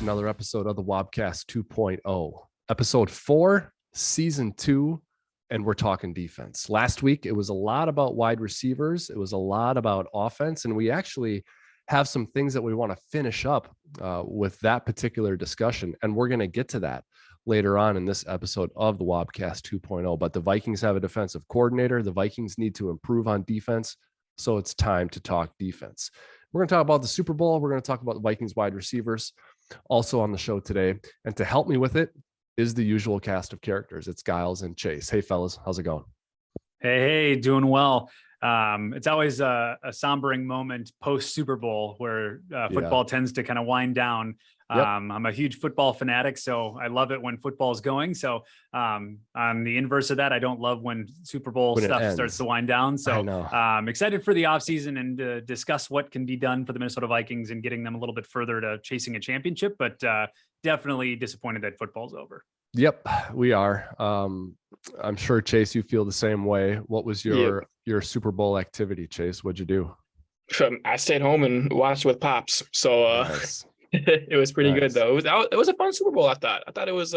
another episode of the Wobcast 2.0, episode 4, season 2, and we're talking defense. Last week, it was a lot about wide receivers. It was a lot about offense, and we actually have some things that we want to finish up with that particular discussion, and we're going to get to that later on in this episode of the Wobcast 2.0. But the Vikings have a defensive coordinator. The Vikings need to improve on defense, so it's time to talk defense. We're going to talk about the Super Bowl. We're going to talk about the Vikings wide receivers also on the show today. And to help me with it is the usual cast of characters. It's Gyles and Chase. Hey, fellas, how's it going? Hey, doing well. It's always a sombering moment post Super Bowl where football tends to kind of wind down. Yep. I'm a huge football fanatic, so I love it when football is going. So on the inverse of that, I don't love when Super Bowl stuff starts to wind down. So I'm excited for the offseason and to discuss what can be done for the Minnesota Vikings and getting them a little bit further to chasing a championship, but definitely disappointed that football's over. Yep, we are. I'm sure, Chase, you feel the same way. What was your Super Bowl activity, Chase? What'd you do? I stayed home and watched with Pops. So nice. It was pretty good, though. It was a fun Super Bowl, I thought. I thought it was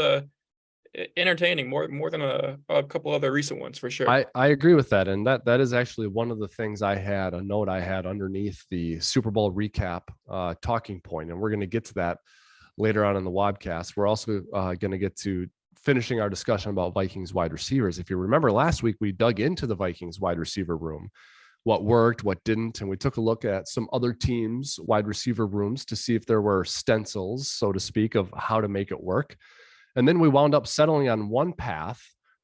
entertaining, more than a couple other recent ones, for sure. I agree with that. And that is actually one of the things a note I had underneath the Super Bowl recap talking point. And we're going to get to that later on in the Wobcast. We're also going to get to finishing our discussion about Vikings wide receivers. If you remember last week, we dug into the Vikings wide receiver room, what worked, what didn't. And we took a look at some other teams' wide receiver rooms to see if there were stencils, so to speak, of how to make it work. And then we wound up settling on one path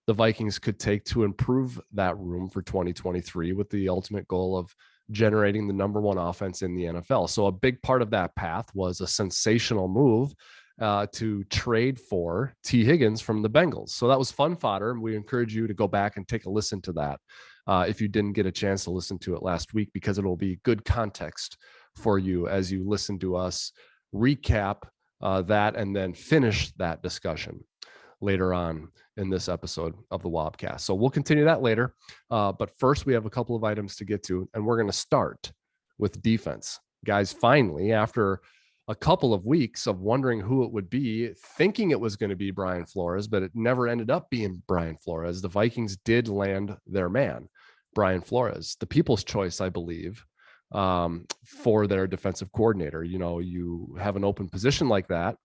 the Vikings could take to improve that room for 2023 with the ultimate goal of generating the number one offense in the NFL. So a big part of that path was a sensational move to trade for T. Higgins from the Bengals. So that was fun fodder. And we encourage you to go back and take a listen to that if you didn't get a chance to listen to it last week, because it'll be good context for you as you listen to us recap that and then finish that discussion later on in this episode of the Wobcast. So we'll continue that later. But first, we have a couple of items to get to, and we're going to start with defense. Guys, finally, after a couple of weeks of wondering who it would be, thinking it was going to be Brian Flores, but it never ended up being Brian Flores, the Vikings did land their man, Brian Flores, the people's choice, I believe, for their defensive coordinator. You know, you have an open position like that,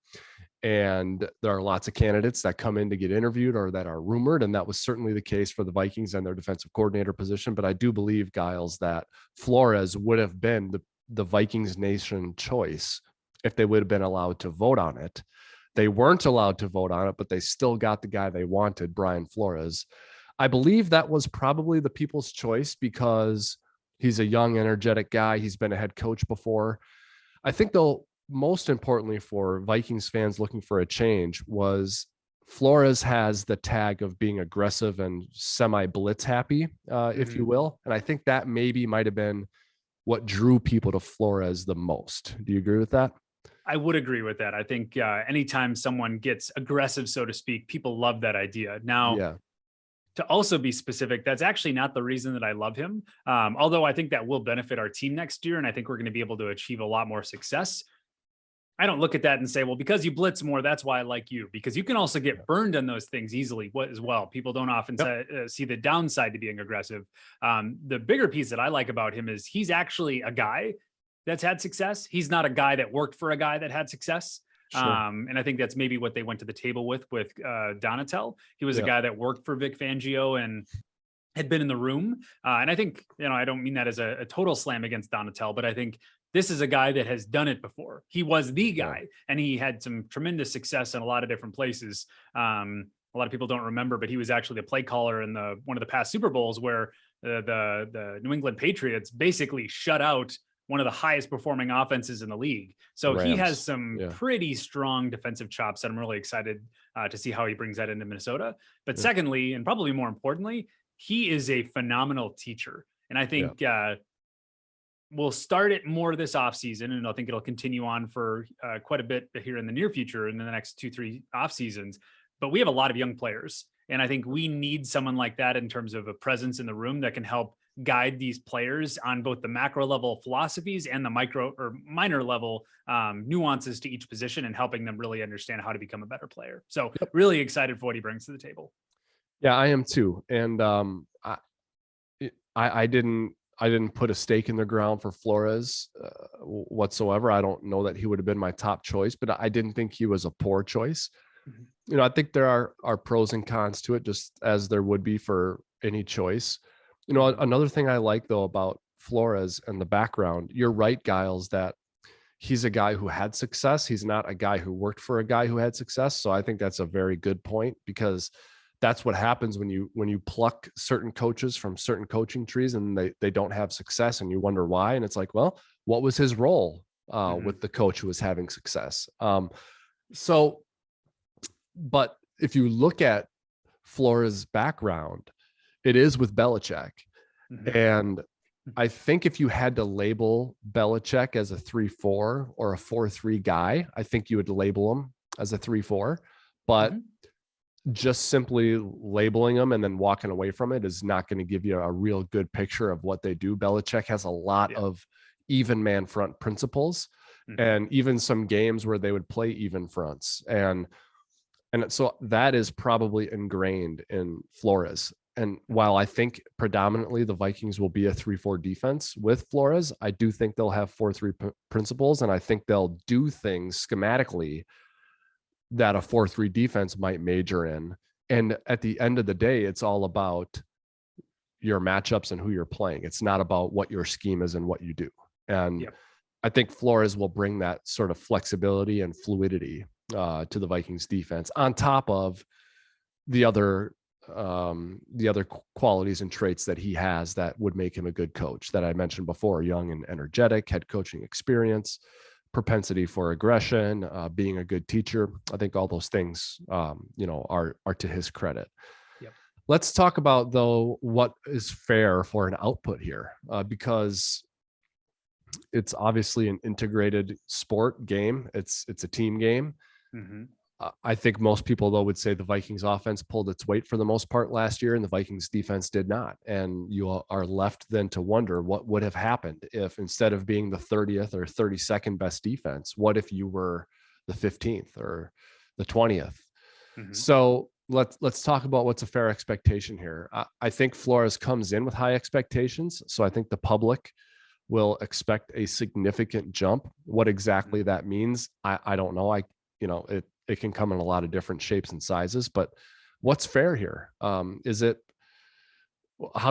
and there are lots of candidates that come in to get interviewed or that are rumored. And that was certainly the case for the Vikings and their defensive coordinator position. But I do believe, Gyles, that Flores would have been the Vikings nation choice if they would have been allowed to vote on it. They weren't allowed to vote on it, but they still got the guy they wanted, Brian Flores. I believe that was probably the people's choice because he's a young, energetic guy. He's been a head coach before. I think, though, most importantly for Vikings fans looking for a change was Flores has the tag of being aggressive and semi-blitz happy, if you will. And I think that maybe might have been what drew people to Flores the most. Do you agree with that? I would agree with that. I think anytime someone gets aggressive, so to speak, people love that idea. Now, to also be specific, that's actually not the reason that I love him. Although I think that will benefit our team next year, and I think we're going to be able to achieve a lot more success. I don't look at that and say, well, because you blitz more, that's why I like you, because you can also get burned on those things easily as well. People don't often see the downside to being aggressive. The bigger piece that I like about him is he's actually a guy that's had success. He's not a guy that worked for a guy that had success. Sure. And I think that's maybe what they went to the table with Donatel. He was a guy that worked for Vic Fangio and had been in the room. And I think, I don't mean that as a total slam against Donatel, but I think this is a guy that has done it before. He was the guy, and he had some tremendous success in a lot of different places. A lot of people don't remember, but he was actually the play caller in one of the past Super Bowls where the New England Patriots basically shut out one of the highest performing offenses in the league. So Rams. He has some pretty strong defensive chops, and I'm really excited to see how he brings that into Minnesota. But secondly, and probably more importantly, he is a phenomenal teacher. And I think we'll start it more this offseason, and I think it'll continue on for quite a bit here in the near future in the next 2-3 off seasons. But we have a lot of young players, and I think we need someone like that in terms of a presence in the room that can help guide these players on both the macro level philosophies and the micro or minor level nuances to each position, and helping them really understand how to become a better player. So really excited for what he brings to the table. Yeah, I am too. And I didn't put a stake in the ground for Flores whatsoever. I don't know that he would have been my top choice, but I didn't think he was a poor choice. You know, I think there are pros and cons to it, just as there would be for any choice. You know, another thing I like though about Flores and the background, you're right, Gyles, that he's a guy who had success. He's not a guy who worked for a guy who had success. So I think that's a very good point, because that's what happens when you pluck certain coaches from certain coaching trees and they don't have success, and you wonder why. And it's like, well, what was his role with the coach who was having success? But if you look at Flores' background, it is with Belichick. And I think if you had to label Belichick as a 3-4 or a 4-3 guy, I think you would label him as a 3-4. But just simply labeling them and then walking away from it is not going to give you a real good picture of what they do. Belichick has a lot of even man front principles, and even some games where they would play even fronts. And so that is probably ingrained in Flores. And while I think predominantly the Vikings will be a 3-4 defense with Flores, I do think they'll have 4-3 principles. And I think they'll do things schematically that a 4-3 defense might major in. And at the end of the day, it's all about your matchups and who you're playing. It's not about what your scheme is and what you do. And I think Flores will bring that sort of flexibility and fluidity to the Vikings defense, on top of the other qualities and traits that he has that would make him a good coach that I mentioned before: young and energetic, head coaching experience, propensity for aggression, being a good teacher. I think all those things, are to his credit. Let's talk about, though, what is fair for an output here, because it's obviously an integrated sport game. It's a team game. I think most people, though, would say the Vikings offense pulled its weight for the most part last year, and the Vikings defense did not. And you are left then to wonder what would have happened if, instead of being the 30th or 32nd best defense, what if you were the 15th or the 20th? So let's talk about what's a fair expectation here. I think Flores comes in with high expectations. So I think the public will expect a significant jump. What exactly that means, I don't know. It can come in a lot of different shapes and sizes, but what's fair here? How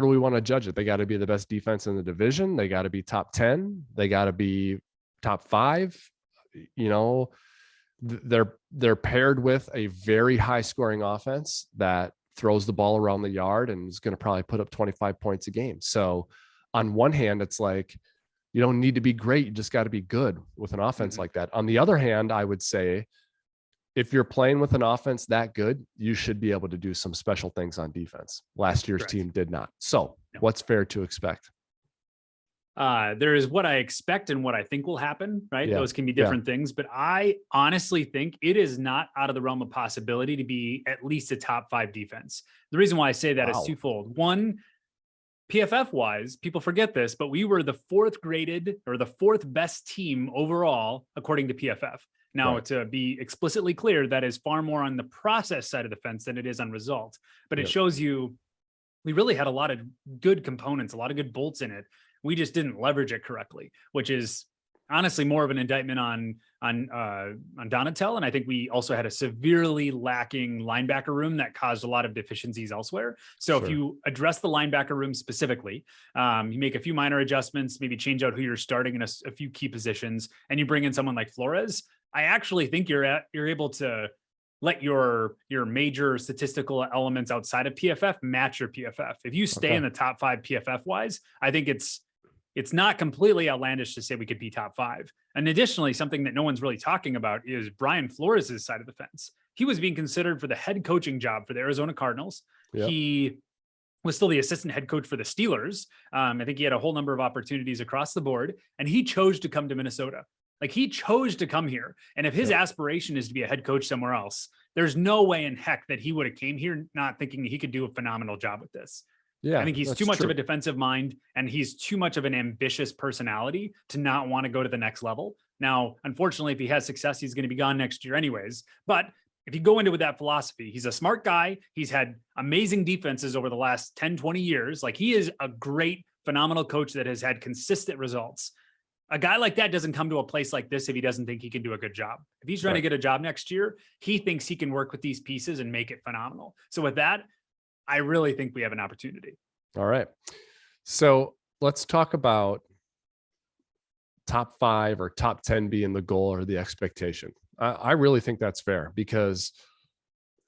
do we want to judge it? They got to be the best defense in the division. They got to be top 10. They got to be top 5. They're paired with a very high scoring offense that throws the ball around the yard and is going to probably put up 25 points a game. So on one hand, it's like, you don't need to be great. You just got to be good with an offense like that. On the other hand, I would say, if you're playing with an offense that good, you should be able to do some special things on defense. Last year's team did not. So what's fair to expect? There is what I expect and what I think will happen, right? Those can be different things, but I honestly think it is not out of the realm of possibility to be at least a top 5 defense. The reason why I say that is twofold. One, PFF wise, people forget this, but we were the 4th graded or the 4th best team overall, according to PFF. Now, to be explicitly clear, that is far more on the process side of the fence than it is on result. But it shows you we really had a lot of good components, a lot of good bolts in it. We just didn't leverage it correctly, which is honestly more of an indictment on Donatel. And I think we also had a severely lacking linebacker room that caused a lot of deficiencies elsewhere. So if you address the linebacker room specifically, you make a few minor adjustments, maybe change out who you're starting in a few key positions, and you bring in someone like Flores, I actually think you're able to let your major statistical elements outside of PFF match your PFF. If you stay in the top 5 PFF wise, I think it's not completely outlandish to say we could be top 5. And additionally, something that no one's really talking about is Brian Flores' side of the fence. He was being considered for the head coaching job for the Arizona Cardinals. He was still the assistant head coach for the Steelers. I think he had a whole number of opportunities across the board, and he chose to come to Minnesota. Like, he chose to come here. And if his aspiration is to be a head coach somewhere else, there's no way in heck that he would have came here not thinking he could do a phenomenal job with this. Yeah, I think he's too much of a defensive mind, and he's too much of an ambitious personality to not want to go to the next level. Now, unfortunately, if he has success, he's going to be gone next year anyways. But if you go into with that philosophy, he's a smart guy. He's had amazing defenses over the last 10, 20 years. Like, he is a great, phenomenal coach that has had consistent results. A guy like that doesn't come to a place like this if he doesn't think he can do a good job. If he's trying to get a job next year, he thinks he can work with these pieces and make it phenomenal. So with that, I really think we have an opportunity. All right. So let's talk about top 5 or top 10 being the goal or the expectation. I really think that's fair, because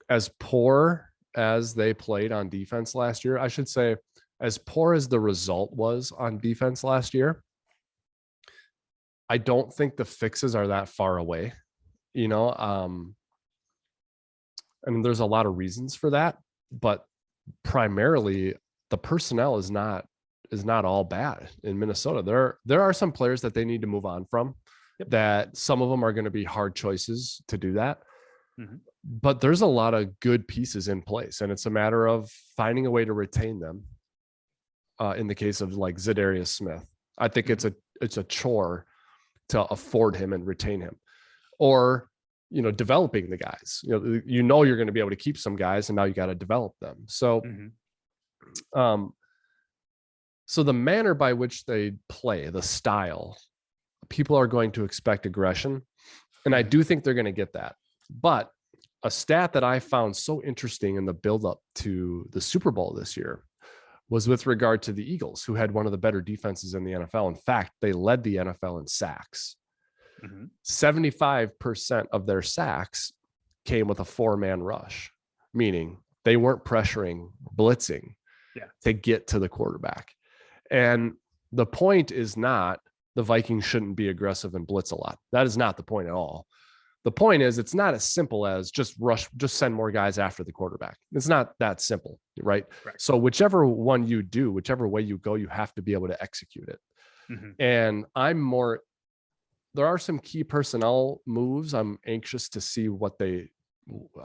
as poor as they played on defense last year, I should say, as poor as the result was on defense last year, I don't think the fixes are that far away. You know, I mean, there's a lot of reasons for that, but primarily the personnel is not all bad in Minnesota. There are some players that they need to move on from. Yep. That some of them are going to be hard choices to do that. Mm-hmm. But there's a lot of good pieces in place, and it's a matter of finding a way to retain them. In the case of like Zadarius Smith, I think it's a chore to afford him and retain him, or, you know, developing the guys. You know you're going to be able to keep some guys, and now you got to develop them. So, so the manner by which they play, the style, people are going to expect aggression, and I do think they're going to get that. But a stat that I found so interesting in the buildup to the Super Bowl this year was with regard to the Eagles, who had one of the better defenses in the NFL. In fact, they led the NFL in sacks. 75% of their sacks came with a 4-man rush, meaning they weren't pressuring, blitzing to get to the quarterback. And the point is not the Vikings shouldn't be aggressive and blitz a lot. That is not the point at all. The point is, it's not as simple as just send more guys after the quarterback. It's not that simple, right? So whichever one you do, whichever way you go, you have to be able to execute it. And there are some key personnel moves I'm anxious to see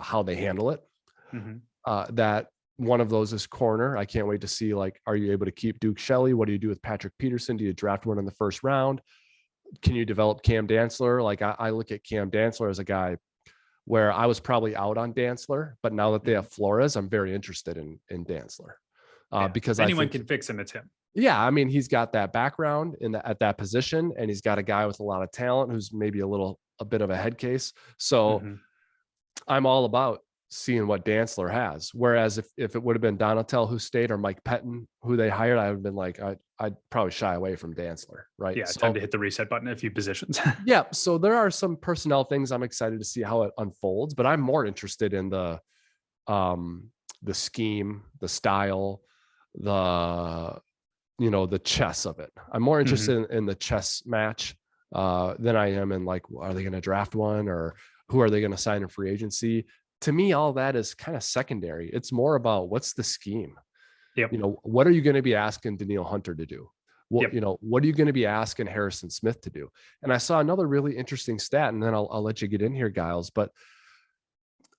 how they handle it. That one of those is corner. I can't wait to see, like, are you able to keep Duke Shelley? What do you do with Patrick Peterson? Do you draft one in the first round? Can you develop Cam Dantzler? Like, I look at Cam Dantzler as a guy where I was probably out on Dantzler, but now that they have Flores, I'm very interested in Dantzler. Because if anyone can fix him, it's him. Yeah, I mean, he's got that background at that position, and he's got a guy with a lot of talent who's maybe a bit of a head case. So I'm all about seeing what Dantzler has. Whereas if it would have been Donatel who stayed, or Mike Pettin who they hired, I would have been like, I'd probably shy away from Dantzler, right? Yeah, time to hit the reset button a few positions. Yeah, so there are some personnel things I'm excited to see how it unfolds, but I'm more interested in the scheme, the style, the chess of it. I'm more interested in the chess match than I am in, like, are they going to draft one, or who are they going to sign in free agency? To me, all that is kind of secondary. It's more about what's the scheme. Yep. What are you going to be asking Danielle Hunter to do? What are you going to be asking Harrison Smith to do? And I saw another really interesting stat, and then I'll let you get in here, Gyles. But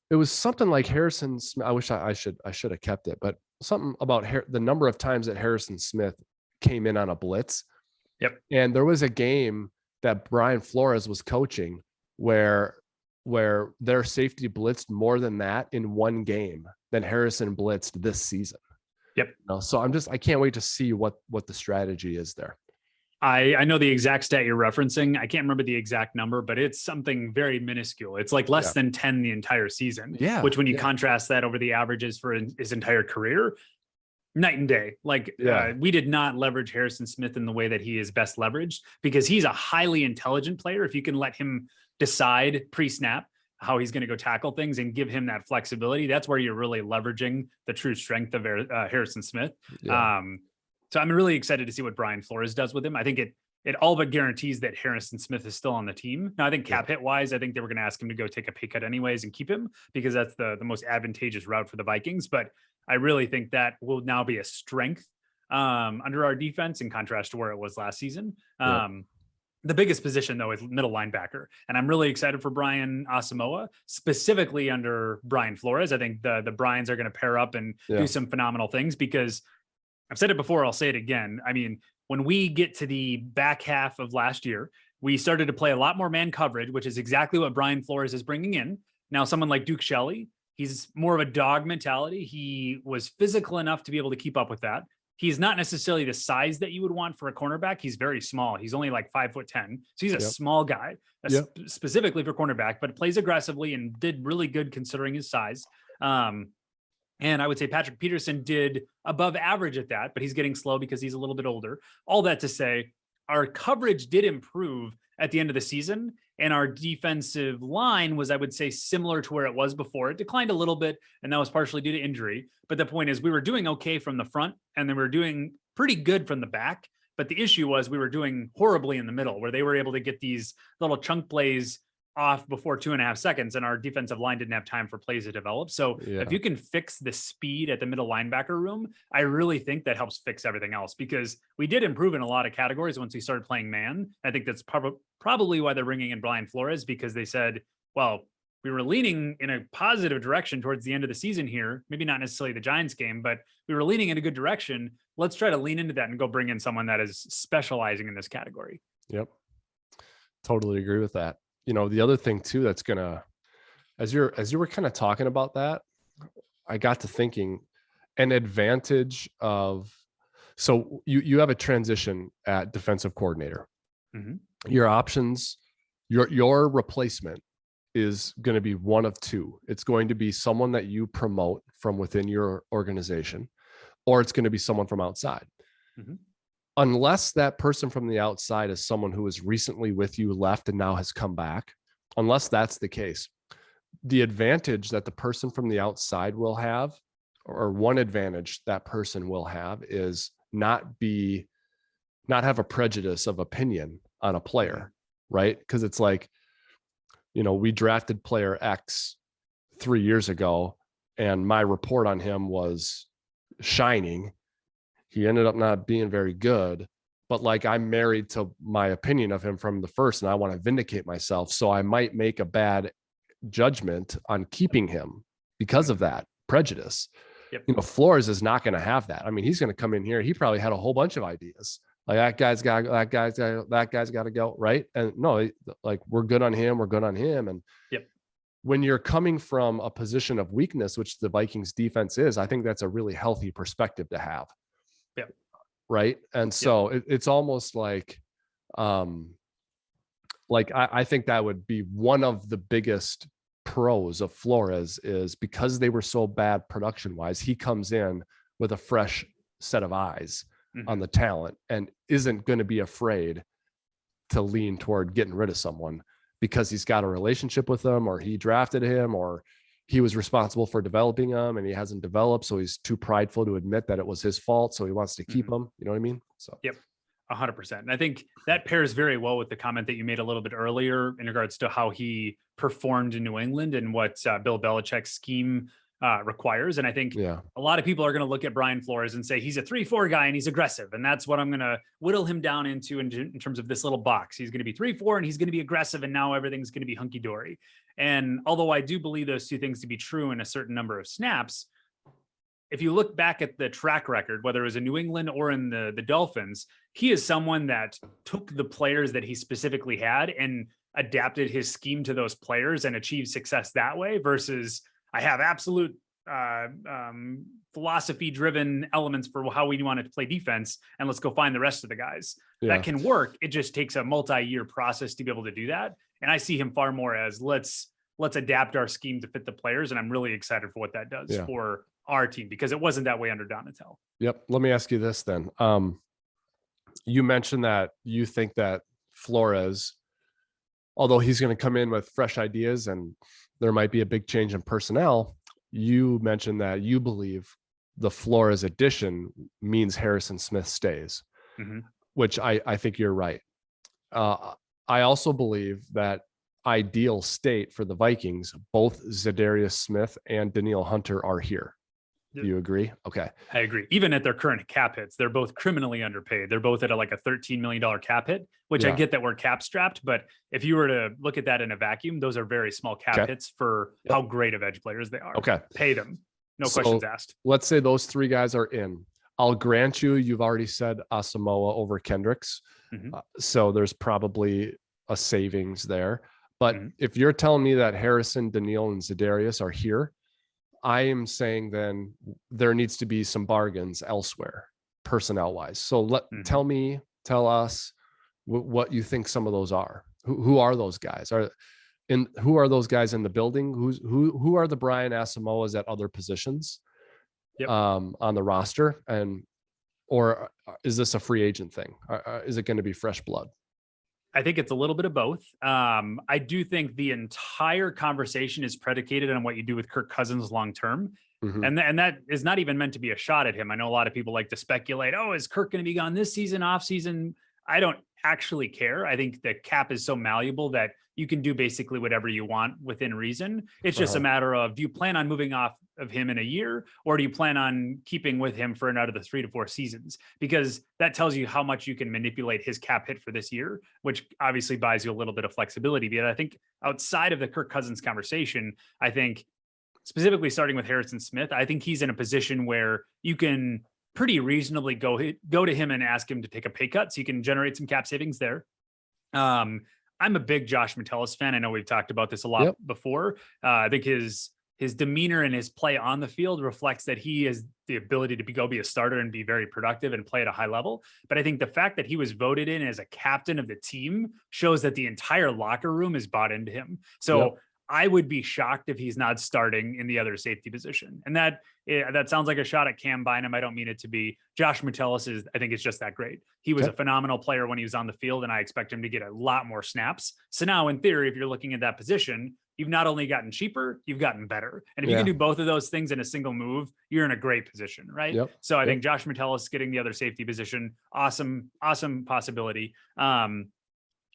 it was something like Harrison Smith. I wish I should have kept it, but something about the number of times that Harrison Smith came in on a blitz. Yep. And there was a game that Brian Flores was coaching where their safety blitzed more than that in one game than Harrison blitzed this season. Yep. So I can't wait to see what the strategy is there. I know the exact stat you're referencing. I can't remember the exact number, but it's something very minuscule. It's like less than 10 the entire season. Yeah. Which, when you contrast that over the averages for his entire career, night and day. Like, we did not leverage Harrison Smith in the way that he is best leveraged, because he's a highly intelligent player. If you can let him decide pre-snap how he's going to go tackle things and give him that flexibility, that's where you're really leveraging the true strength of Harrison Smith. Yeah. So I'm really excited to see what Brian Flores does with him. I think it all but guarantees that Harrison Smith is still on the team. Now, I think cap hit wise, I think they were going to ask him to go take a pay cut anyways and keep him, because that's the most advantageous route for the Vikings. But I really think that will now be a strength under our defense, in contrast to where it was last season. The biggest position, though, is middle linebacker. And I'm really excited for Brian Asamoah, specifically under Brian Flores. I think the Bryans are going to pair up and do some phenomenal things, because I've said it before, I'll say it again. I mean, when we get to the back half of last year, we started to play a lot more man coverage, which is exactly what Brian Flores is bringing in. Now, someone like Duke Shelley, he's more of a dog mentality. He was physical enough to be able to keep up with that. He's not necessarily the size that you would want for a cornerback. He's very small. He's only like 5'10". So he's a small guy, specifically for cornerback, but plays aggressively and did really good considering his size. And I would say Patrick Peterson did above average at that, but he's getting slow because he's a little bit older. All that to say, our coverage did improve at the end of the season, and our defensive line was, I would say, similar to where it was before. It declined a little bit, and that was partially due to injury. But the point is, we were doing okay from the front, and then we were doing pretty good from the back. But the issue was we were doing horribly in the middle, where they were able to get these little chunk plays off before 2.5 seconds, and our defensive line didn't have time for plays to develop. So if you can fix the speed at the middle linebacker room, I really think that helps fix everything else, because we did improve in a lot of categories once we started playing man. I think that's probably why they're bringing in Brian Flores, because they said, well, we were leaning in a positive direction towards the end of the season here, maybe not necessarily the Giants game, but we were leaning in a good direction. Let's try to lean into that and go bring in someone that is specializing in this category. Yep. Totally agree with that. You know, the other thing too, that's gonna, as you were kind of talking about that, I got to thinking an advantage of, so you have a transition at defensive coordinator. Your options, your replacement is going to be one of two. It's going to be someone that you promote from within your organization, or it's going to be someone from outside. Unless that person from the outside is someone who was recently with you, left, and now has come back, unless that's the case, the advantage that the person from the outside will have, or one advantage that person will have, is not have a prejudice of opinion on a player, right? Because it's like, you know, we drafted player X 3 years ago, and my report on him was shining. He ended up not being very good, but like, I'm married to my opinion of him from the first, and I want to vindicate myself. So I might make a bad judgment on keeping him because of that prejudice. You know, Flores is not going to have that. I mean, he's going to come in here. He probably had a whole bunch of ideas. Like, that guy's got to go. Right. And no, like, we're good on him. We're good on him. And when you're coming from a position of weakness, which the Vikings defense is, I think that's a really healthy perspective to have. Right. And so it's almost like, I think that would be one of the biggest pros of Flores, is because they were so bad production wise, he comes in with a fresh set of eyes on the talent and isn't going to be afraid to lean toward getting rid of someone because he's got a relationship with them, or he drafted him, or he was responsible for developing him and he hasn't developed. So he's too prideful to admit that it was his fault. So he wants to keep him. You know what I mean? So, 100%. And I think that pairs very well with the comment that you made a little bit earlier in regards to how he performed in New England and what Bill Belichick's scheme requires. And I think a lot of people are going to look at Brian Flores and say, he's a 3-4 guy and he's aggressive. And that's what I'm going to whittle him down into in terms of this little box. He's going to be 3-4 and he's going to be aggressive. And now everything's going to be hunky dory. And although I do believe those two things to be true in a certain number of snaps, if you look back at the track record, whether it was in New England or in the Dolphins, he is someone that took the players that he specifically had and adapted his scheme to those players and achieved success that way, versus I have absolute philosophy-driven elements for how we want to play defense, and let's go find the rest of the guys. That can work. It just takes a multi-year process to be able to do that. And I see him far more as let's adapt our scheme to fit the players. And I'm really excited for what that does for our team, because it wasn't that way under Donatel. Yep. Let me ask you this then. You mentioned that you think that Flores, although he's going to come in with fresh ideas and there might be a big change in personnel, you mentioned that you believe the Flores addition means Harrison Smith stays, which I think you're right. I also believe that ideal state for the Vikings, both Zadarius Smith and Danielle Hunter are here. Do you agree? Okay. I agree. Even at their current cap hits, they're both criminally underpaid. They're both at like a $13 million cap hit, which I get that we're cap strapped. But if you were to look at that in a vacuum, those are very small cap hits for how great of edge players they are. Okay. Pay them. No questions asked. Let's say those three guys are in. I'll grant you've already said Asamoah over Kendricks. So there's probably a savings there. But if you're telling me that Harrison, Daniil, and Za'Darius are here, I am saying then there needs to be some bargains elsewhere, personnel wise. So tell us what you think some of those are. Who are those guys? Who are those guys in the building? Who are the Brian Asamoahs at other positions on the roster? Or is this a free agent thing? Is it going to be fresh blood? I think it's a little bit of both. I do think the entire conversation is predicated on what you do with Kirk Cousins long-term. And that is not even meant to be a shot at him. I know a lot of people like to speculate, oh, is Kirk going to be gone this season, off season? I don't actually care. I think the cap is so malleable that you can do basically whatever you want within reason. It's just a matter of, do you plan on moving off of him in a year, or do you plan on keeping with him for another 3 to 4 seasons? Because that tells you how much you can manipulate his cap hit for this year, which obviously buys you a little bit of flexibility. But I think outside of the Kirk Cousins conversation, I think specifically starting with Harrison Smith, I think he's in a position where you can pretty reasonably go to him and ask him to take a pay cut so you can generate some cap savings there. I'm a big Josh Metellus fan. I know we've talked about this a lot before. I think his demeanor and his play on the field reflects that he has the ability to be a starter and be very productive and play at a high level. But I think the fact that he was voted in as a captain of the team shows that the entire locker room is bought into him. So I would be shocked if he's not starting in the other safety position. And that sounds like a shot at Cam Bynum. I don't mean it to be. Josh Metellus I think it's just that great. He was a phenomenal player when he was on the field, and I expect him to get a lot more snaps. So now in theory, if you're looking at that position, you've not only gotten cheaper, you've gotten better. And if you can do both of those things in a single move, you're in a great position, right? So I think Josh Metellus getting the other safety position, awesome possibility.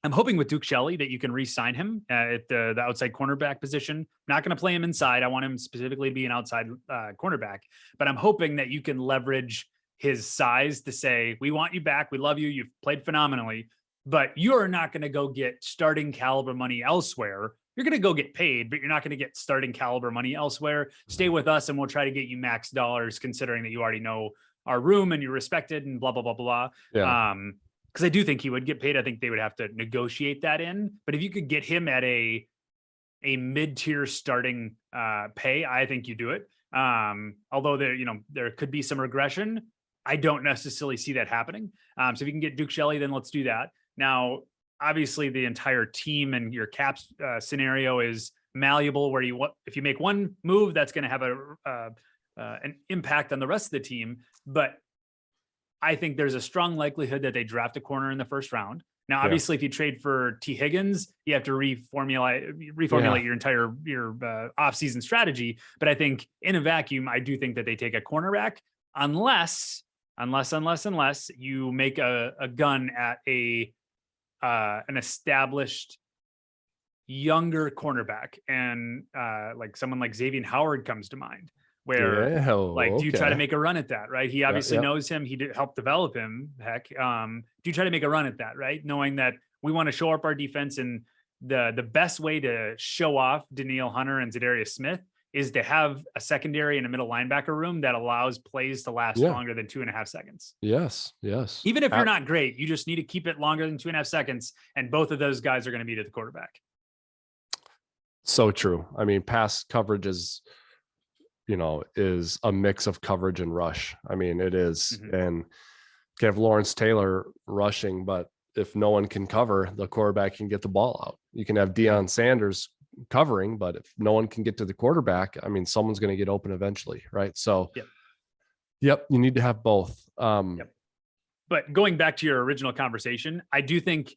I'm hoping with Duke Shelley that you can re-sign him at the outside cornerback position. Not going to play him inside. I want him specifically to be an outside cornerback, but I'm hoping that you can leverage his size to say, we want you back. We love you. You've played phenomenally, but you're not going to go get starting caliber money elsewhere. You're going to go get paid, but you're not going to get starting caliber money elsewhere. Stay with us and we'll try to get you max dollars, considering that you already know our room and you're respected and blah, blah, blah, blah. Because I do think he would get paid. I think they would have to negotiate that in. But if you could get him at a mid-tier starting pay, I think you do it. Although there could be some regression, I don't necessarily see that happening. So if you can get Duke Shelley, then let's do that. Now, obviously, the entire team and your cap scenario is malleable. Where if you make one move, that's going to have an impact on the rest of the team. But I think there's a strong likelihood that they draft a corner in the first round. Now, obviously, if you trade for T. Higgins, you have to reformulate your entire offseason strategy. But I think in a vacuum, I do think that they take a cornerback, unless you make a gun at an established younger cornerback, and like someone like Xavier Howard comes to mind. Where do you try to make a run at that, right? He obviously knows him. He helped develop him. Heck, do you try to make a run at that, right? Knowing that we want to shore up our defense, and the best way to show off Daniil Hunter and Za'Darius Smith is to have a secondary and a middle linebacker room that allows plays to last longer than 2.5 seconds. Yes. Even if you're not great, you just need to keep it longer than 2.5 seconds, and both of those guys are going to be to the quarterback. So true. I mean, pass coverage is a mix of coverage and rush. I mean, it is. And you can have Lawrence Taylor rushing, but if no one can cover, the quarterback can get the ball out. You can have Deion Sanders covering, but if no one can get to the quarterback, I mean, someone's going to get open eventually, right? So, you need to have both. But going back to your original conversation, I do think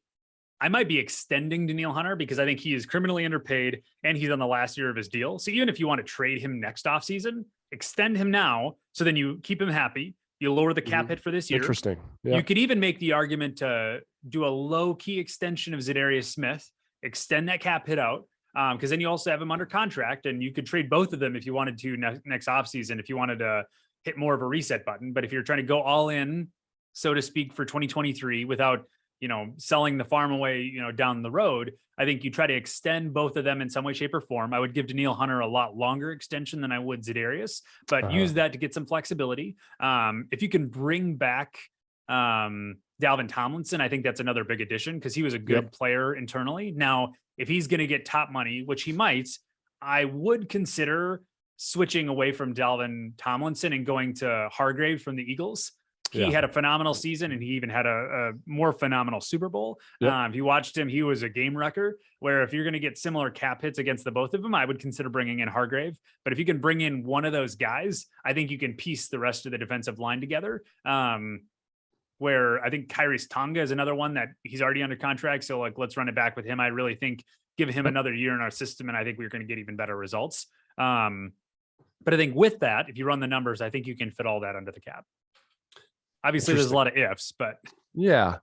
I might be extending Daniil Hunter because I think he is criminally underpaid and he's on the last year of his deal. So even if you want to trade him next offseason, extend him now. So then you keep him happy. You lower the cap hit for this year. Interesting. Yeah. You could even make the argument to do a low key extension of Za'Darius Smith, extend that cap hit out. Because then you also have him under contract, and you could trade both of them if you wanted to next offseason, if you wanted to hit more of a reset button. But if you're trying to go all in, so to speak, for 2023 without selling the farm away, down the road. I think you try to extend both of them in some way, shape, or form. I would give Danielle Hunter a lot longer extension than I would Za'Darius, but use that to get some flexibility. If you can bring back Dalvin Tomlinson, I think that's another big addition because he was a good player internally. Now, if he's going to get top money, which he might, I would consider switching away from Dalvin Tomlinson and going to Hargrave from the Eagles. He had a phenomenal season, and he even had a more phenomenal Super Bowl. If you watched him, he was a game wrecker, where if you're going to get similar cap hits against the both of them, I would consider bringing in Hargrave. But if you can bring in one of those guys, I think you can piece the rest of the defensive line together. Where I think Kyrie's Tonga is another one that he's already under contract. So let's run it back with him. I really think give him another year in our system, and I think we're going to get even better results. But I think with that, if you run the numbers, I think you can fit all that under the cap. Obviously, there's a lot of ifs, but yeah,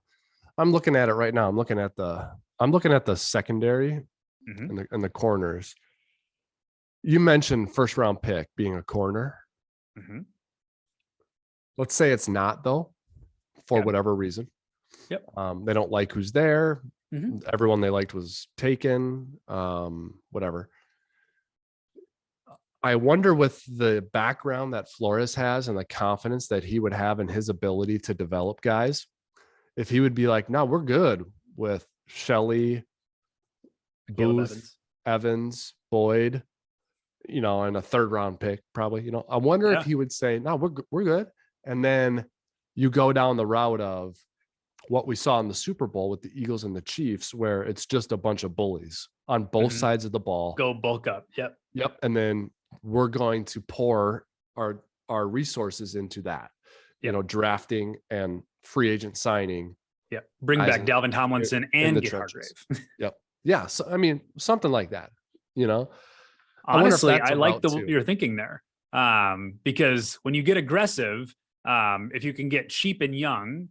I'm looking at it right now. I'm looking at the secondary and the corners. You mentioned first round pick being a corner. Let's say it's not though, for whatever reason. They don't like who's there. Everyone they liked was taken. Whatever. I wonder with the background that Flores has and the confidence that he would have in his ability to develop guys, if he would be like, no, we're good with Shelley, Booth, Evans, Boyd, and a third round pick, probably, I wonder if he would say, no, we're good. And then you go down the route of what we saw in the Super Bowl with the Eagles and the Chiefs, where it's just a bunch of bullies on both sides of the ball. Go bulk up. Yep. And then we're going to pour our resources into that, drafting and free agent signing. Bring back Dalvin Tomlinson and get Hargrave. Yeah. So, I mean, something like that, Honestly, I like you're thinking there. Because when you get aggressive, if you can get cheap and young,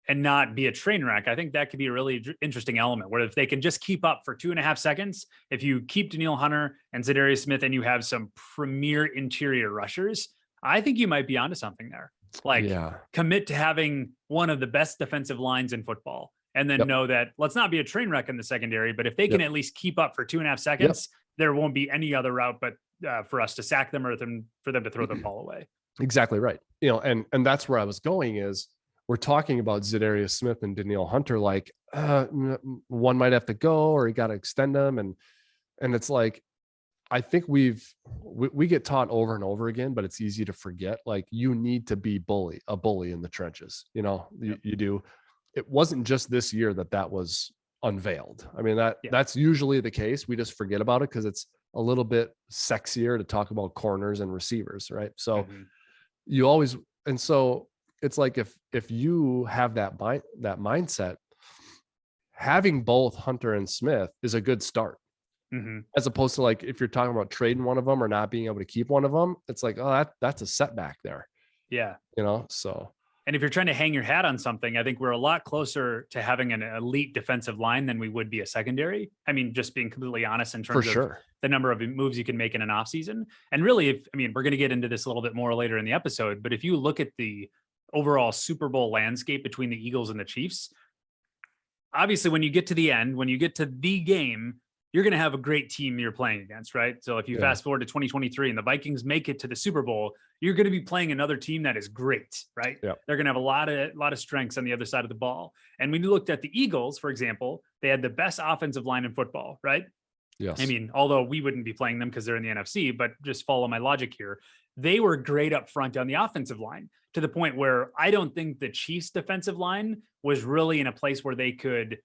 and not be a train wreck, I think that could be a really interesting element where if they can just keep up for 2.5 seconds, if you keep Danielle Hunter and Za'Darius Smith and you have some premier interior rushers, I think you might be onto something there. Commit to having one of the best defensive lines in football, and then know that let's not be a train wreck in the secondary, but if they can at least keep up for 2.5 seconds, there won't be any other route but for us to sack them or for them to throw the ball away. Exactly right. And that's where I was going is, we're talking about Za'Darius Smith and Danielle Hunter, one might have to go or you got to extend them. And it's like, I think we get taught over and over again, but it's easy to forget. You need to be a bully in the trenches. You do. It wasn't just this year that was unveiled. I mean, that's usually the case. We just forget about it because it's a little bit sexier to talk about corners and receivers. Right. So you always, and so it's like if you have that mindset, having both Hunter and Smith is a good start, as opposed to if you're talking about trading one of them or not being able to keep one of them, it's like, oh, that's a setback there. So. And if you're trying to hang your hat on something, I think we're a lot closer to having an elite defensive line than we would be a secondary. I mean, just being completely honest in terms of the number of moves you can make in an offseason. And really, we're going to get into this a little bit more later in the episode, but if you look at the overall Super Bowl landscape between the Eagles and the Chiefs, obviously when you get to the end, when you get to the game, you're going to have a great team you're playing against, right? So if you fast forward to 2023 and the Vikings make it to the Super Bowl, you're going to be playing another team that is great, right? They're going to have a lot of strengths on the other side of the ball. And when you looked at the Eagles, for example, they had the best offensive line in football, right? Yes. I mean, although we wouldn't be playing them because they're in the NFC, but just follow my logic here. They were great up front on the offensive line to the point where I don't think the Chiefs defensive line was really in a place where they could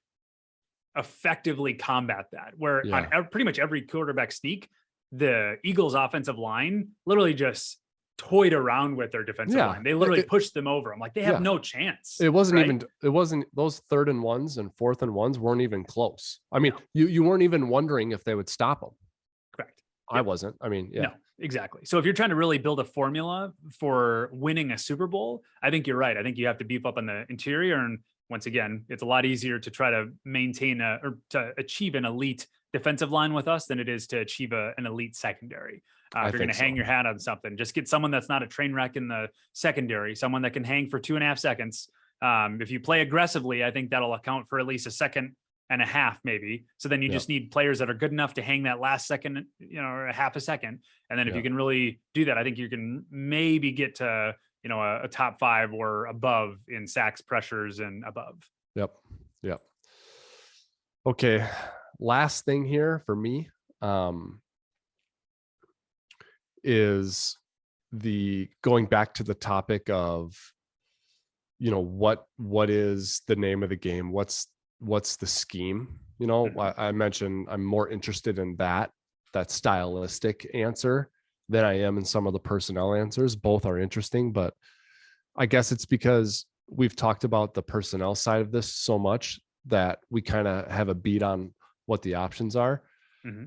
effectively combat that, where on pretty much every quarterback sneak, the Eagles offensive line literally just toyed around with their defensive line. They literally pushed them over. I'm like, they have no chance. It wasn't those 3rd and 1s and 4th and 1s weren't even close. I mean, you weren't even wondering if they would stop them. Correct. I wasn't. I mean, no, exactly. So if you're trying to really build a formula for winning a Super Bowl, I think you're right. I think you have to beef up on the interior. And once again, it's a lot easier to try to maintain or to achieve an elite defensive line with us than it is to achieve an elite secondary. If you're going to hang your hat on something, just get someone that's not a train wreck in the secondary, someone that can hang for 2.5 seconds, If you play aggressively, I think that'll account for at least a second and a half, maybe. So then you just need players that are good enough to hang that last second, or a half a second. And then if you can really do that, I think you can maybe get to, a top 5 or above in sacks, pressures, and above. Yep. Okay. Last thing here for me is the going back to the topic of, what is the name of the game? What's the scheme? I mentioned I'm more interested in that stylistic answer than I am in some of the personnel answers. Both are interesting, but I guess it's because we've talked about the personnel side of this so much that we kind of have a beat on what the options are.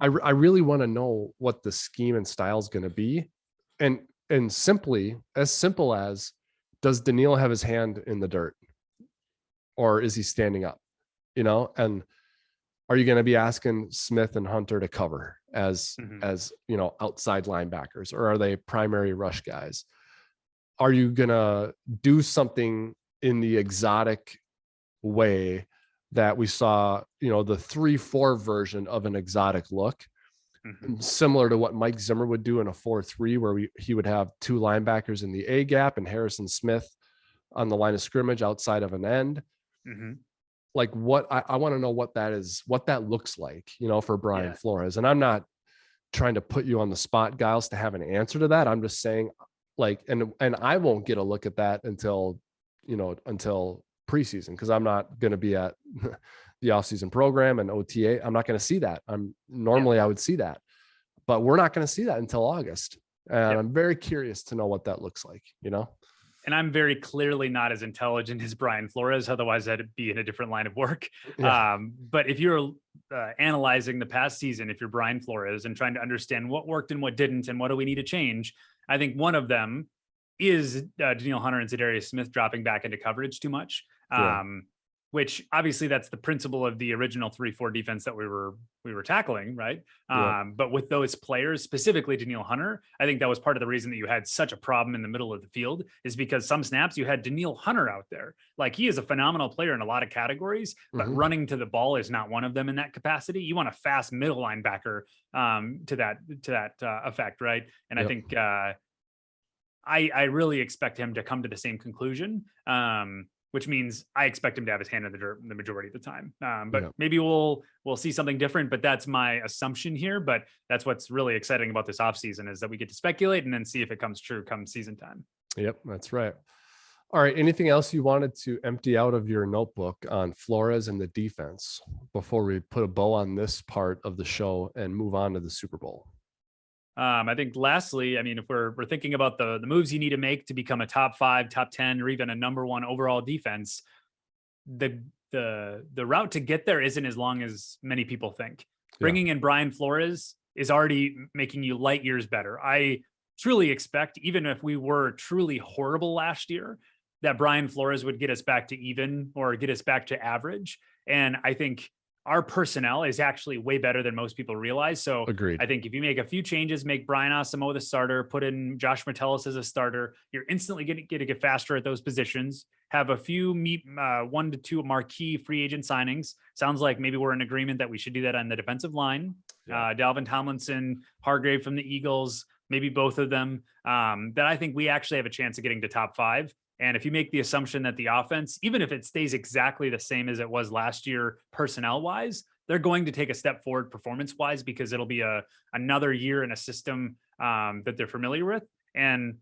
I really want to know what the scheme and style is going to be. And as simple as, does Daniil have his hand in the dirt, or is he standing up? And are you going to be asking Smith and Hunter to cover as outside linebackers, or are they primary rush guys? Are you going to do something in the exotic way that we saw, the 3-4 version of an exotic look, similar to what Mike Zimmer would do in a 4-3, where he would have 2 linebackers in the A gap and Harrison Smith on the line of scrimmage outside of an end. Like what I want to know what that is, what that looks like, for Brian Flores. And I'm not trying to put you on the spot, Gyles, to have an answer to that. I'm just saying, and I won't get a look at that until preseason, because I'm not going to be at the offseason program and OTA. I'm not going to see that. I would see that, but we're not going to see that until August. And I'm very curious to know what that looks like, And I'm very clearly not as intelligent as Brian Flores. Otherwise, I'd be in a different line of work. But if you're analyzing the past season, if you're Brian Flores and trying to understand what worked and what didn't, and what do we need to change, I think one of them is Daniil Hunter and Za'Darius Smith dropping back into coverage too much. Which obviously that's the principle of the original 3-4 defense that we were tackling, right? But with those players, specifically Daniil Hunter, I think that was part of the reason that you had such a problem in the middle of the field, is because some snaps you had Daniil Hunter out there. Like, he is a phenomenal player in a lot of categories, but running to the ball is not one of them in that capacity. You want a fast middle linebacker to that effect, right? And I think I really expect him to come to the same conclusion. Which means I expect him to have his hand in the dirt the majority of the time. But maybe we'll see something different, but that's my assumption here. But that's what's really exciting about this offseason, is that we get to speculate and then see if it comes true come season time. Yep, that's right. All right. Anything else you wanted to empty out of your notebook on Flores and the defense before we put a bow on this part of the show and move on to the Super Bowl? I think lastly, if we're thinking about the moves you need to make to become a top 5, top 10, or even a number 1 overall defense, the route to get there isn't as long as many people think. Bringing in Brian Flores is already making you light years better. I truly expect, even if we were truly horrible last year, that Brian Flores would get us back to even or get us back to average. And I think our personnel is actually way better than most people realize. So agreed. I think if you make a few changes, make Brian Asamoah the starter, put in Josh Metellus as a starter, you're instantly going to get faster at those positions. Have a few 1 to 2 marquee free agent signings. Sounds like maybe we're in agreement that we should do that on the defensive line. Dalvin Tomlinson, Hargrave from the Eagles, maybe both of them. That I think we actually have a chance of getting to top 5. And if you make the assumption that the offense, even if it stays exactly the same as it was last year, personnel-wise, they're going to take a step forward performance-wise, because it'll be another year in a system that they're familiar with. And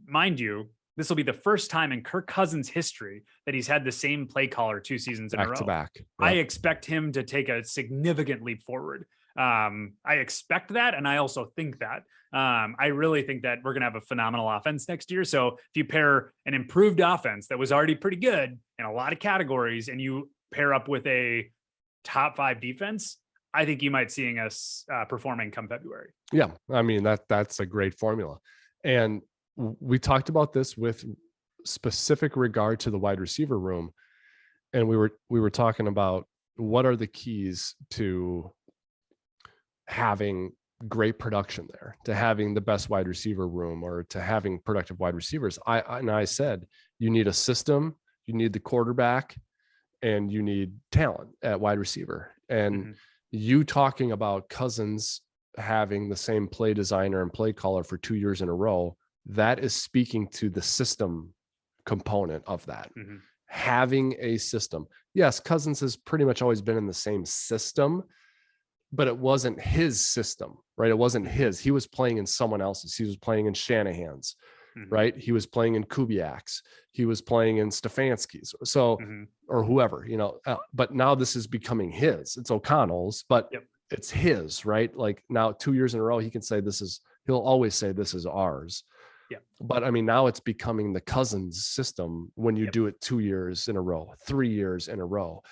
mind you, this will be the first time in Kirk Cousins' history that he's had the same play caller 2 seasons in a row. Back to back. I expect him to take a significant leap forward. I expect that, and I also think that. I really think that we're going to have a phenomenal offense next year. So if you pair an improved offense that was already pretty good in a lot of categories, and you pair up with a top 5 defense, I think you might seeing us performing come February. Yeah, that's a great formula. And we talked about this with specific regard to the wide receiver room, and we were talking about what are the keys to having great production there, to having the best wide receiver room, or to having productive wide receivers. I said, you need a system, You need the quarterback and you need talent at wide receiver. And you talking about Cousins having the same play designer and play caller for 2 years in a row, that is speaking to the system component of that. Having a system. Yes, Cousins has pretty much always been in the same system, but it wasn't his system, right? It wasn't his. He was playing in someone else's. He was playing in Shanahan's, right? He was playing in Kubiak's. He was playing in Stefanski's. So, or whoever, you know, but now this is becoming his. It's O'Connell's, but it's his, right? Like now 2 years in a row, he can say he'll always say this is ours. But I mean, now it's becoming the Cousins system when you do it 2 years in a row, 3 years in a row.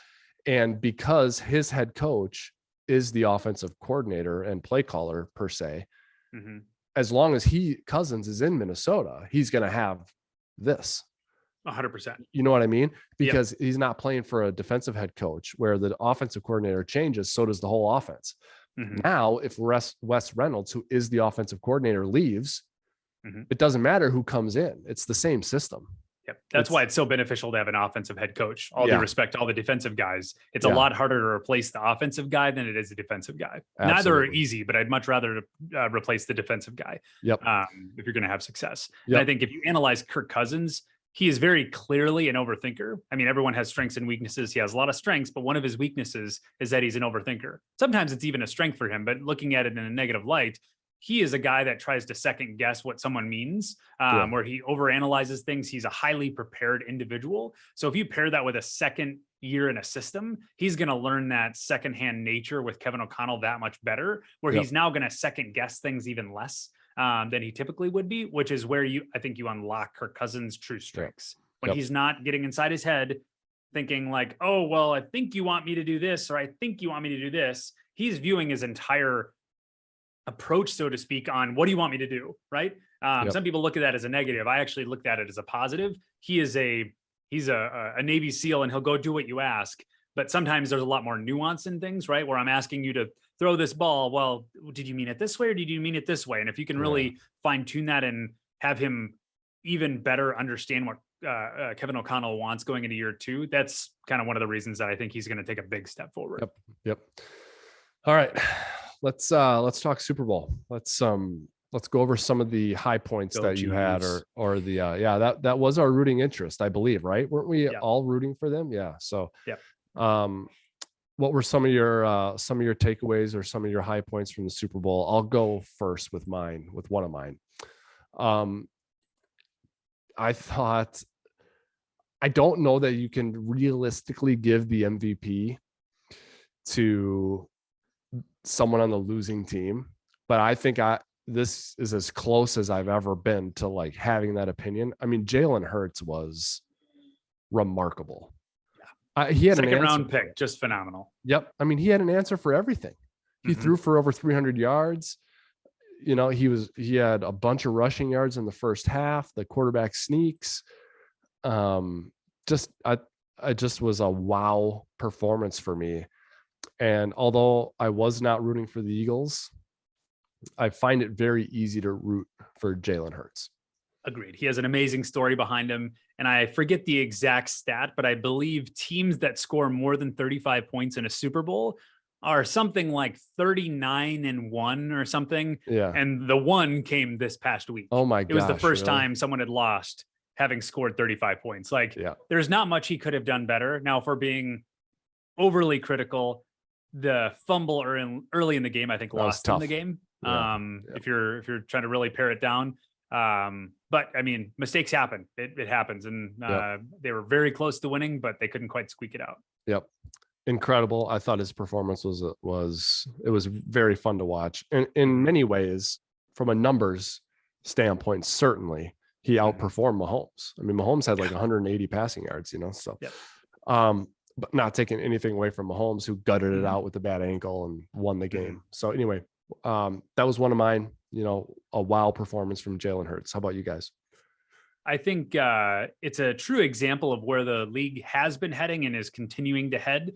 And because his head coach is the offensive coordinator and play caller per se, as long as Cousins is in Minnesota, he's going to have this 100%. You know what I mean? Because he's not playing for a defensive head coach where the offensive coordinator changes. So does the whole offense. Now, if Wes Reynolds, who is the offensive coordinator, leaves, it doesn't matter who comes in. It's the same system. That's why it's so beneficial to have an offensive head coach. All due respect to all the defensive guys. It's a lot harder to replace the offensive guy than it is the defensive guy. Absolutely. Neither are easy, but I'd much rather replace the defensive guy if you're going to have success. And I think if you analyze Kirk Cousins, he is very clearly an overthinker. I mean, everyone has strengths and weaknesses. He has a lot of strengths, but one of his weaknesses is that he's an overthinker. Sometimes it's even a strength for him, but looking at it in a negative light, he is a guy that tries to second guess what someone means, where he overanalyzes things. He's a highly prepared individual. So if you pair that with a second year in a system, he's going to learn that secondhand nature with Kevin O'Connell that much better, where he's now going to second guess things even less than he typically would be, which is where I think you unlock Kirk Cousins' true strengths. When he's not getting inside his head thinking like, oh, well, I think you want me to do this, or I think you want me to do this. He's viewing his entire approach, so to speak, on what do you want me to do, right? Some people look at that as a negative. I actually looked at it as a positive. He's a Navy SEAL and he'll go do what you ask. But sometimes there's a lot more nuance in things, right? Where I'm asking you to throw this ball. Well, did you mean it this way or did you mean it this way? And if you can really fine tune that and have him even better understand what Kevin O'Connell wants going into year 2, that's kind of one of the reasons that I think he's going to take a big step forward. Yep. All right. Let's talk Super Bowl. Let's go over some of the high points that you had, or the that was our rooting interest, I believe, right? Weren't we all rooting for them? Yeah. So what were some of your takeaways or some of your high points from the Super Bowl? I'll go first with one of mine. I thought, I don't know that you can realistically give the MVP to someone on the losing team, but I think this is as close as I've ever been to like having that opinion. I mean, Jalen Hurts was remarkable. He had second round pick, just phenomenal. Yep. I mean, he had an answer for everything. He threw for over 300 yards. You know, he had a bunch of rushing yards in the first half. The quarterback sneaks. I just was a wow performance for me. And although I was not rooting for the Eagles, I find it very easy to root for Jalen Hurts. Agreed. He has an amazing story behind him. And I forget the exact stat, but I believe teams that score more than 35 points in a Super Bowl are something like 39-1 or something. Yeah. And the one came this past week. Oh my gosh. It was the first time someone had lost having scored 35 points. Like there's not much he could have done better. Now, if we're being overly critical, the fumble early in the game, I think lost in the game. If you're trying to really pare it down. But I mean, mistakes happen. It happens. And they were very close to winning, but they couldn't quite squeak it out. Yep. Incredible. I thought his performance was very fun to watch. And in many ways, from a numbers standpoint, certainly he outperformed Mahomes. I mean, Mahomes had like 180 passing yards, you know, so, but not taking anything away from Mahomes, who gutted it out with a bad ankle and won the game. So anyway, that was one of mine, you know, a wow performance from Jalen Hurts. How about you guys? I think it's a true example of where the league has been heading and is continuing to head,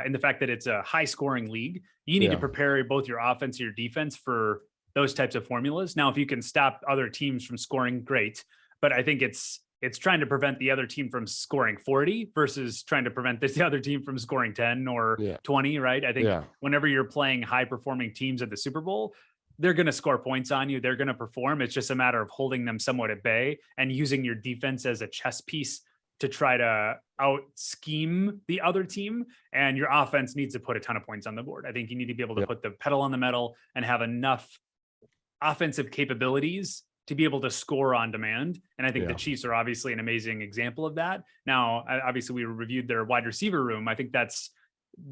in the fact that it's a high scoring league. You need to prepare both your offense and your defense for those types of formulas. Now, if you can stop other teams from scoring, great. But I think it's it's trying to prevent the other team from scoring 40 versus trying to prevent the other team from scoring 10 or 20, right? I think whenever you're playing high performing teams at the Super Bowl, they're going to score points on you. They're going to perform. It's just a matter of holding them somewhat at bay and using your defense as a chess piece to try to out scheme the other team. And your offense needs to put a ton of points on the board. I think you need to be able to put the pedal on the metal and have enough offensive capabilities to be able to score on demand. And I think the Chiefs are obviously an amazing example of that. Now, obviously we reviewed their wide receiver room. I think that's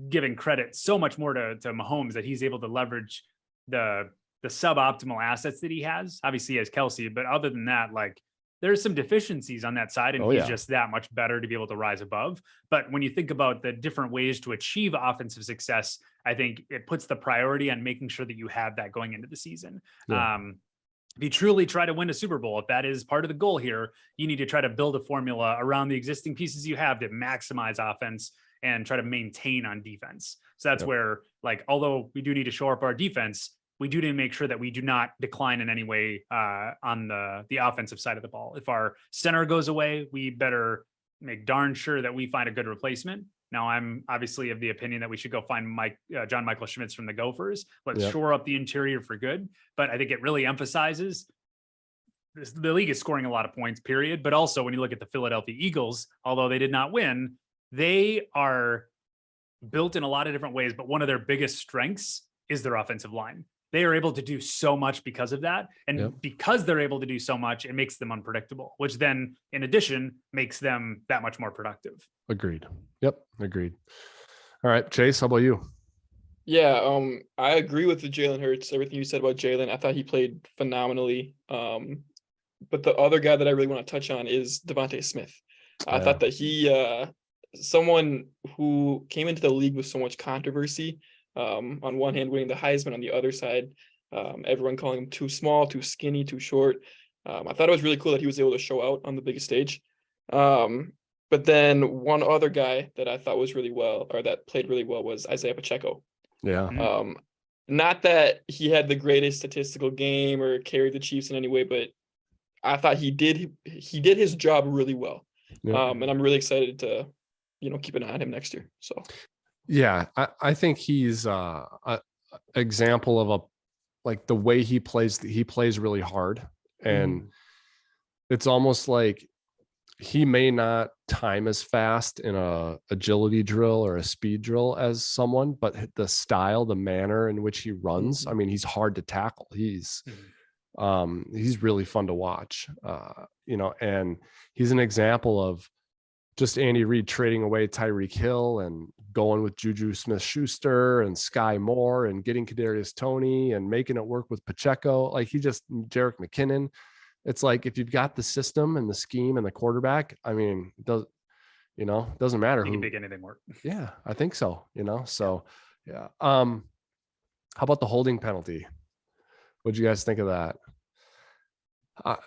giving credit so much more to Mahomes, that he's able to leverage the suboptimal assets that he has. Obviously he has Kelsey, but other than that, like, there's some deficiencies on that side, and he's just that much better to be able to rise above. But when you think about the different ways to achieve offensive success, I think it puts the priority on making sure that you have that going into the season. If you truly try to win a Super Bowl, if that is part of the goal here, you need to try to build a formula around the existing pieces you have to maximize offense and try to maintain on defense. So that's where, like, although we do need to shore up our defense, we do need to make sure that we do not decline in any way on the offensive side of the ball. If our center goes away, we better make darn sure that we find a good replacement. Now, I'm obviously of the opinion that we should go find John Michael Schmitz from the Gophers. Let's shore up the interior for good. But I think it really emphasizes the league is scoring a lot of points, period. But also when you look at the Philadelphia Eagles, although they did not win, they are built in a lot of different ways. But one of their biggest strengths is their offensive line. They are able to do so much because of that. And because they're able to do so much, it makes them unpredictable, which then in addition makes them that much more productive. Agreed. Yep. Agreed. All right, Chase, how about you? Yeah. I agree with the Jalen Hurts, everything you said about Jalen. I thought he played phenomenally. But the other guy that I really want to touch on is Devontae Smith. I thought that he, someone who came into the league with so much controversy, on one hand winning the Heisman, on the other side, everyone calling him too small, too skinny, too short. I thought it was really cool that he was able to show out on the biggest stage. But then one other guy that I thought was really well, or that played really well, was Isaiah Pacheco. Yeah. Not that he had the greatest statistical game or carried the Chiefs in any way, but I thought he did his job really well. And I'm really excited to, keep an eye on him next year. So. Yeah, I think he's a example of like the way he plays really hard. And it's almost like he may not time as fast in a agility drill or a speed drill as someone, but the style, the manner in which he runs, I mean, he's hard to tackle. He's really fun to watch, and he's an example of just Andy Reid trading away Tyreek Hill and going with Juju Smith-Schuster and Sky Moore and getting Kadarius Toney and making it work with Pacheco. Like Jerick McKinnon. It's like, if you've got the system and the scheme and the quarterback, I mean, it doesn't matter. You can make anything work. Yeah, I think so. So yeah. How about the holding penalty? What'd you guys think of that?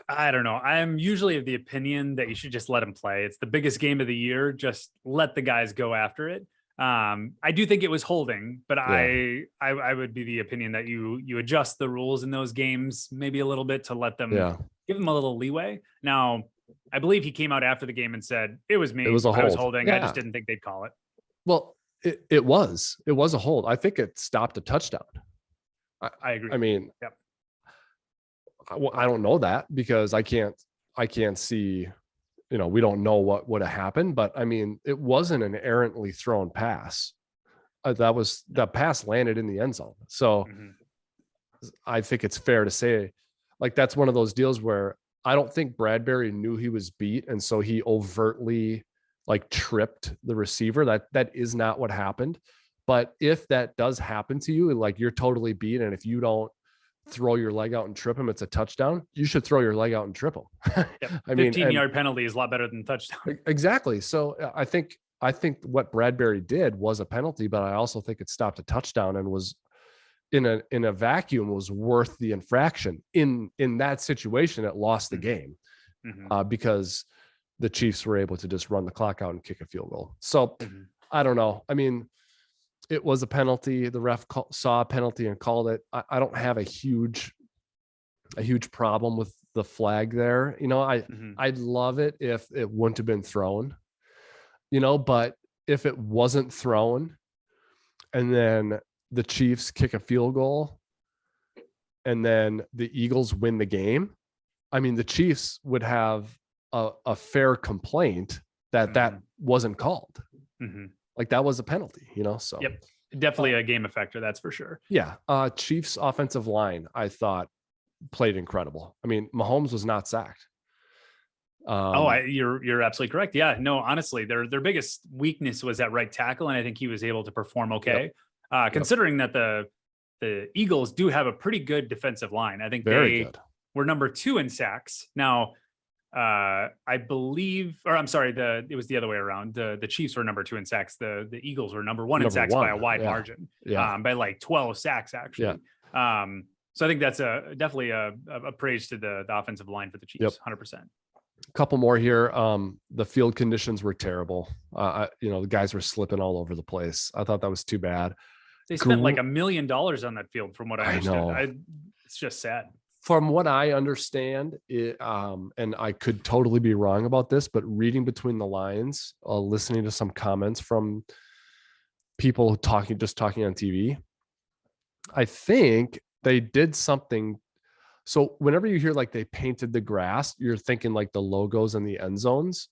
I don't know. I'm usually of the opinion that you should just let him play. It's the biggest game of the year. Just let the guys go after it. I do think it was holding, but I would be the opinion that you adjust the rules in those games maybe a little bit to let them give them a little leeway. Now, I believe he came out after the game and said, it was me. It was a hold. I was holding. I just didn't think they'd call it. Well, it was a hold. I think it stopped a touchdown. I agree. I mean, I don't know that because I can't see, we don't know what would have happened, but I mean, it wasn't an errantly thrown pass. The pass landed in the end zone. So I think it's fair to say, like, that's one of those deals where I don't think Bradbury knew he was beat. And so he overtly tripped the receiver. That is not what happened. But if that does happen to you, like, you're totally beat, and if you don't throw your leg out and trip him, it's a touchdown. You should throw your leg out and trip him. I mean, 15-yard penalty is a lot better than touchdown. Exactly. So I think what Bradbury did was a penalty, but I also think it stopped a touchdown and was in a vacuum was worth the infraction. In that situation, it lost the game because the Chiefs were able to just run the clock out and kick a field goal. So I don't know. I mean, it was a penalty. The ref saw a penalty and called it. I don't have a huge problem the flag there. I'd love it if it wouldn't have been thrown, but if it wasn't thrown and then the Chiefs kick a field goal and then the Eagles win the game, I mean, the Chiefs would have a fair complaint that wasn't called. Like that was a penalty, so. Yep. Definitely a game effector. That's for sure. Yeah. Chiefs offensive line, I thought played incredible. I mean, Mahomes was not sacked. You're absolutely correct. Yeah, no, honestly, their biggest weakness was at right tackle. And I think he was able to perform okay. Considering that the Eagles do have a pretty good defensive line. I think they were number 2 in sacks. Now, I believe, or I'm sorry, it was the other way around. The Chiefs were number 2 in sacks. The Eagles were number 1 in sacks by a wide margin. By like 12 sacks actually. So I think that's definitely a praise to the offensive line for the Chiefs. 100%. A couple more here. The field conditions were terrible. The guys were slipping all over the place. I thought that was too bad. They spent like $1 million on that field, from what I understood. It's just sad. From what I understand, and I could totally be wrong about this, but reading between the lines, listening to some comments from people talking on TV, I think they did something. So whenever you hear like they painted the grass, you're thinking like the logos and the end zones.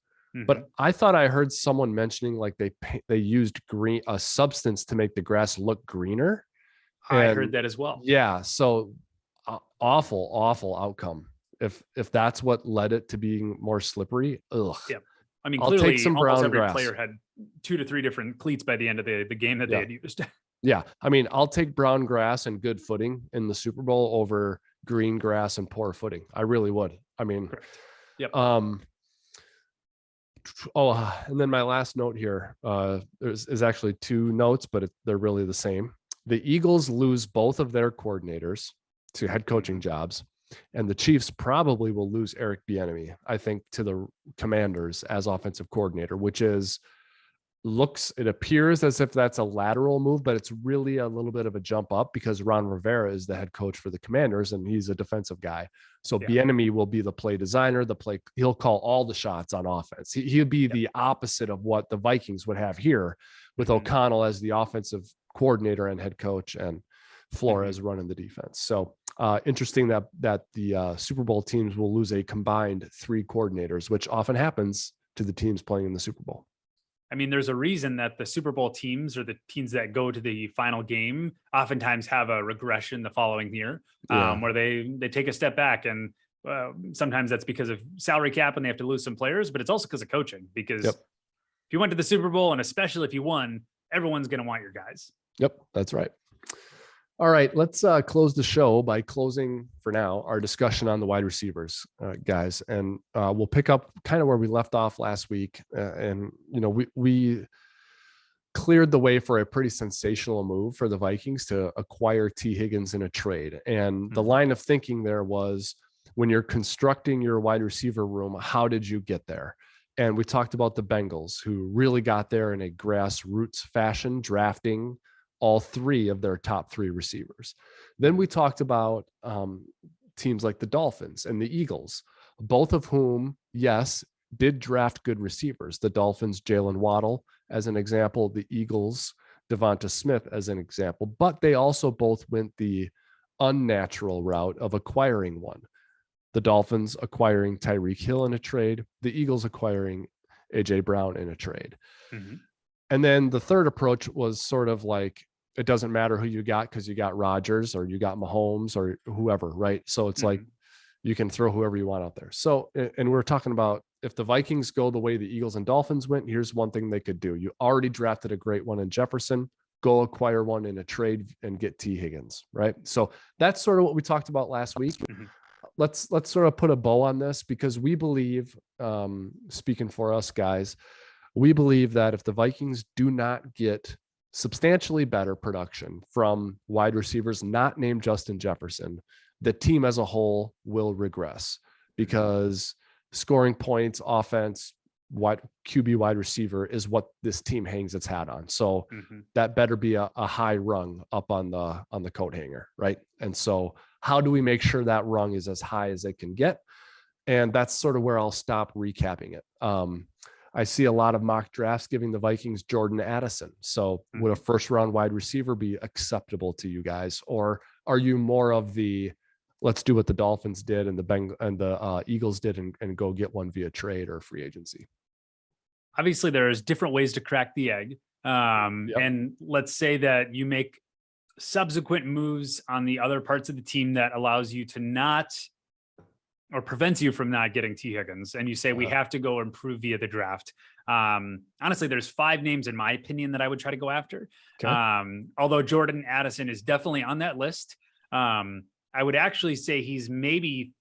But I thought I heard someone mentioning like they used a substance to make the grass look greener. I heard that as well. Yeah. So awful outcome. If that's what led it to being more slippery. Ugh. Yeah. I mean, clearly almost every player had 2 to 3 different cleats by the end of the game that they had used. Yeah. I mean, I'll take brown grass and good footing in the Super Bowl over green grass and poor footing. I really would. I mean, yep. And then my last note here is actually 2 notes, but they're really the same. The Eagles lose both of their coordinators to head coaching jobs, and the Chiefs probably will lose Eric Bieniemy, I think, to the Commanders as offensive coordinator, which it appears as if that's a lateral move, but it's really a little bit of a jump up because Ron Rivera is the head coach for the Commanders and he's a defensive guy. So Bieniemy will be the play designer, he'll call all the shots on offense. He'll be the opposite of what the Vikings would have here with O'Connell as the offensive coordinator and head coach and Flores running the defense. So interesting that the Super Bowl teams will lose a combined 3 coordinators, which often happens to the teams playing in the Super Bowl. I mean, there's a reason that the Super Bowl teams or the teams that go to the final game oftentimes have a regression the following year where they take a step back. And sometimes that's because of salary cap and they have to lose some players, but it's also because of coaching. Because if you went to the Super Bowl, and especially if you won, everyone's going to want your guys. Yep, that's right. All right, let's close the show by closing, for now, our discussion on the wide receivers, guys. And we'll pick up kind of where we left off last week. We cleared the way for a pretty sensational move for the Vikings to acquire T. Higgins in a trade. And the line of thinking there was, when you're constructing your wide receiver room, how did you get there? And we talked about the Bengals, who really got there in a grassroots fashion, drafting all 3 of their top 3 receivers. Then we talked about teams like the Dolphins and the Eagles, both of whom, yes, did draft good receivers. The Dolphins, Jalen Waddle, as an example, the Eagles, Devonta Smith, as an example, but they also both went the unnatural route of acquiring one. The Dolphins acquiring Tyreek Hill in a trade, the Eagles acquiring A.J. Brown in a trade. And then the third approach was sort of like, it doesn't matter who you got because you got Rodgers or you got Mahomes or whoever, right? So it's like you can throw whoever you want out there. So, and we're talking about, if the Vikings go the way the Eagles and Dolphins went, here's one thing they could do. You already drafted a great one in Jefferson, go acquire one in a trade and get T. Higgins, right? So that's sort of what we talked about last week. Let's sort of put a bow on this, because we believe, speaking for us guys, we believe that if the Vikings do not get substantially better production from wide receivers not named Justin Jefferson, the team as a whole will regress, because scoring points, offense, QB wide receiver is what this team hangs its hat on. So that better be a high rung up on the coat hanger, right? And so how do we make sure that rung is as high as it can get? And that's sort of where I'll stop recapping it. I see a lot of mock drafts giving the Vikings Jordan Addison. So would a first round wide receiver be acceptable to you guys? Or are you more of the, let's do what the Dolphins did and the Eagles did and go get one via trade or free agency? Obviously there's different ways to crack the egg. And let's say that you make subsequent moves on the other parts of the team that allows you to not, or prevents you from not getting T. Higgins. And you say, we have to go improve via the draft. Honestly, there's 5 names in my opinion that I would try to go after. Okay. Although Jordan Addison is definitely on that list. I would actually say he's maybe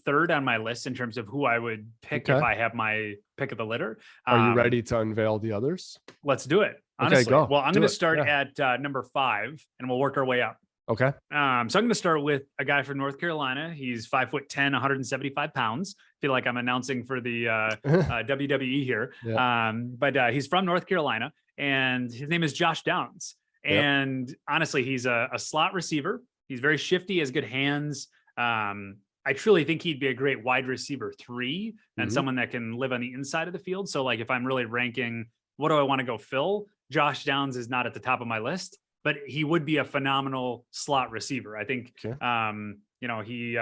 third on my list in terms of who I would pick if I have my pick of the litter. Are you ready to unveil the others? Let's do it. Honestly. Okay, go. Well, I'm going to start at number 5 and we'll work our way up. Okay. So I'm going to start with a guy from North Carolina. He's 5'10", 175 pounds. Feel like I'm announcing for the WWE here. But he's from North Carolina and his name is Josh Downs. And honestly, he's a slot receiver. He's very shifty, has good hands. I truly think he'd be a great wide receiver 3 and someone that can live on the inside of the field. So like if I'm really ranking, what do I want to go fill? Josh Downs is not at the top of my list, but he would be a phenomenal slot receiver. I think, he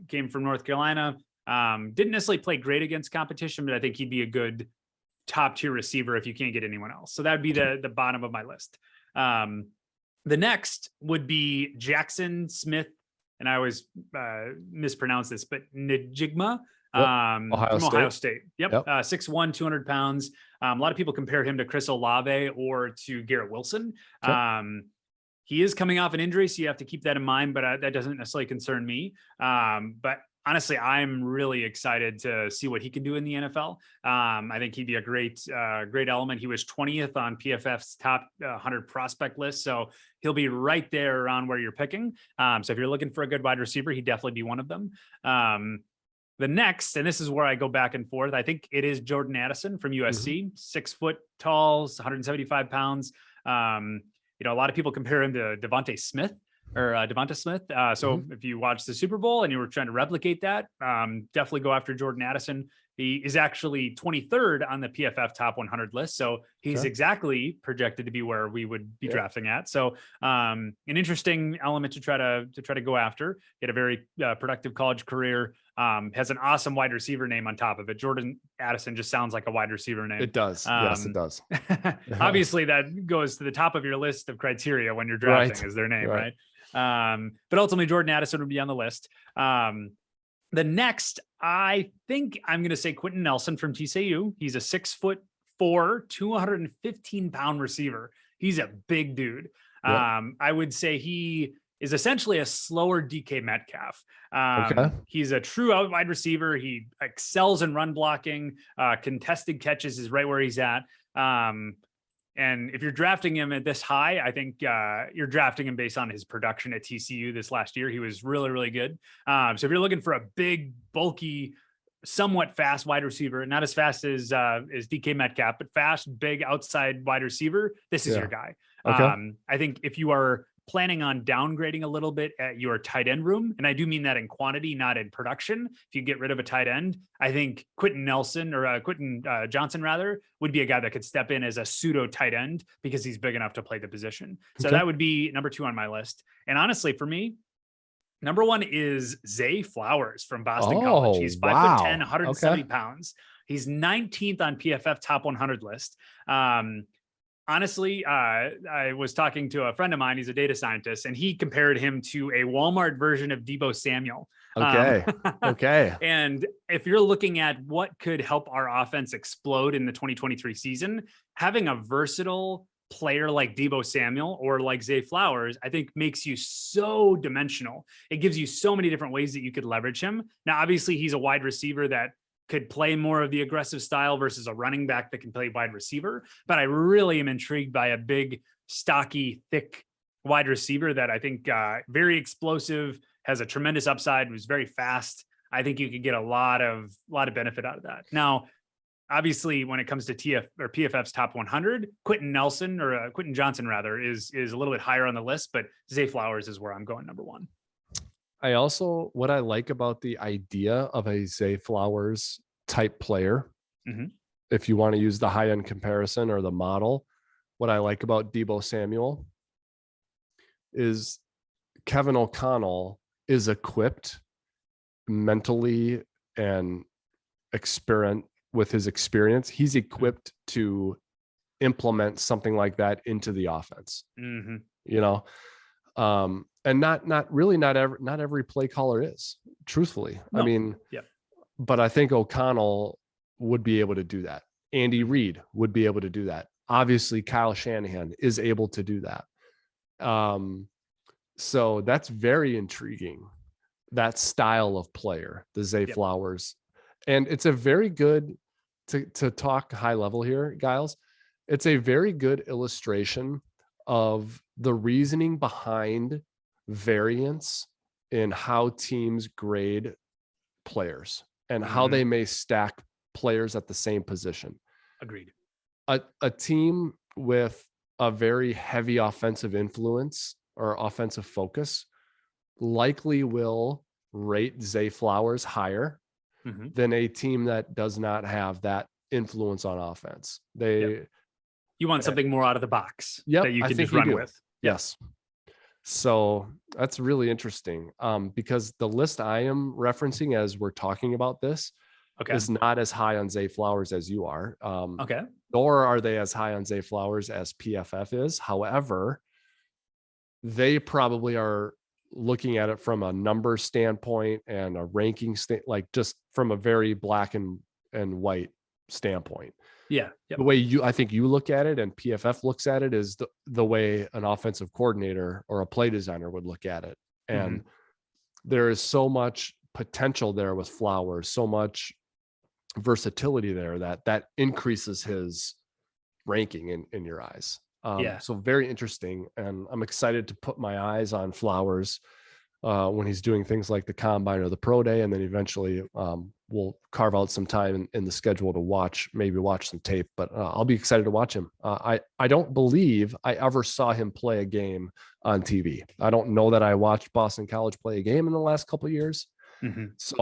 came from North Carolina, didn't necessarily play great against competition, but I think he'd be a good top tier receiver if you can't get anyone else. So that'd be the bottom of my list. The next would be Jackson Smith. And I always mispronounce this, but Njigma from Ohio State. 6'1", 200 pounds. A lot of people compare him to Chris Olave or to Garrett Wilson. He is coming off an injury, so you have to keep that in mind, but that doesn't necessarily concern me. But honestly, I'm really excited to see what he can do in the NFL. I think he'd be a great element. He was 20th on PFF's top 100 prospect list. So he'll be right there around where you're picking. So if you're looking for a good wide receiver, he'd definitely be one of them. The next, and this is where I go back and forth, I think it is Jordan Addison from USC, 6 foot tall, 175 pounds. A lot of people compare him to Devonta Smith. So if you watch the Super Bowl and you were trying to replicate that, definitely go after Jordan Addison. He is actually 23rd on the PFF top 100 list. So he's exactly projected to be where we would be drafting at. So an interesting element to try to go after. He had a very productive college career. Has an awesome wide receiver name on top of it. Jordan Addison just sounds like a wide receiver name. It does. Yes, it does. Obviously that goes to the top of your list of criteria when you're drafting is their name, right? But ultimately Jordan Addison would be on the list. The next, I think I'm going to say Quentin Nelson from TCU. He's a 6'4", 215-pound receiver. He's a big dude. I would say he is essentially a slower DK Metcalf. He's a true out wide receiver. He excels in run blocking. Contested catches is right where he's at. And if you're drafting him at this high, I think you're drafting him based on his production at TCU this last year. He was really, really good. So if you're looking for a big, bulky, somewhat fast wide receiver, not as fast as DK Metcalf, but fast, big outside wide receiver, this is your guy. I think if you are planning on downgrading a little bit at your tight end room, and I do mean that in quantity, not in production. If you get rid of a tight end, I think Quentin Johnson rather would be a guy that could step in as a pseudo tight end because he's big enough to play the position. So that would be number 2 on my list. And honestly, for me, number 1 is Zay Flowers from Boston College. He's 5'10", 170 pounds. He's 19th on PFF top 100 list. Honestly, I was talking to a friend of mine. He's a data scientist, and he compared him to a Walmart version of Deebo Samuel. And if you're looking at what could help our offense explode in the 2023 season, having a versatile player like Deebo Samuel or like Zay Flowers, I think makes you so dimensional. It gives you so many different ways that you could leverage him. Now, obviously, he's a wide receiver that could play more of the aggressive style versus a running back that can play wide receiver. But I really am intrigued by a big, stocky, thick wide receiver that I think very explosive, has a tremendous upside, was very fast. I think you could get a lot of benefit out of that. Now, obviously, when it comes to PFF's top 100, Quentin Johnson rather is a little bit higher on the list, but Zay Flowers is where I'm going number 1. what I like about the idea of a Zay Flowers type player, if you want to use the high end comparison or the model, what I like about Deebo Samuel is Kevin O'Connell is equipped mentally and with his experience. He's equipped to implement something like that into the offense, you know, and not every play caller is, truthfully. No. I mean, but I think O'Connell would be able to do that. Andy Reid would be able to do that. Obviously, Kyle Shanahan is able to do that. So that's very intriguing, that style of player, the Zay Flowers. And it's a very good, to talk high level here, Gyles, it's a very good illustration of the reasoning behind variance in how teams grade players and how they may stack players at the same position. Agreed. A team with a very heavy offensive influence or offensive focus likely will rate Zay Flowers higher than a team that does not have that influence on offense. You want something more out of the box that you can just run with. Yes. So that's really interesting, because the list I am referencing as we're talking about this is not as high on Zay Flowers as you are. Nor are they as high on Zay Flowers as PFF is. However, they probably are looking at it from a number standpoint and a ranking like just from a very black and white standpoint. The way I think you look at it and PFF looks at it is the way an offensive coordinator or a play designer would look at it. And there is so much potential there with Flowers, so much versatility there that increases his ranking in your eyes. So very interesting. And I'm excited to put my eyes on Flowers when he's doing things like the combine or the pro day. And then eventually we'll carve out some time in the schedule to maybe watch some tape, but I'll be excited to watch him. I don't believe I ever saw him play a game on TV. I don't know that I watched Boston College play a game in the last couple of years. So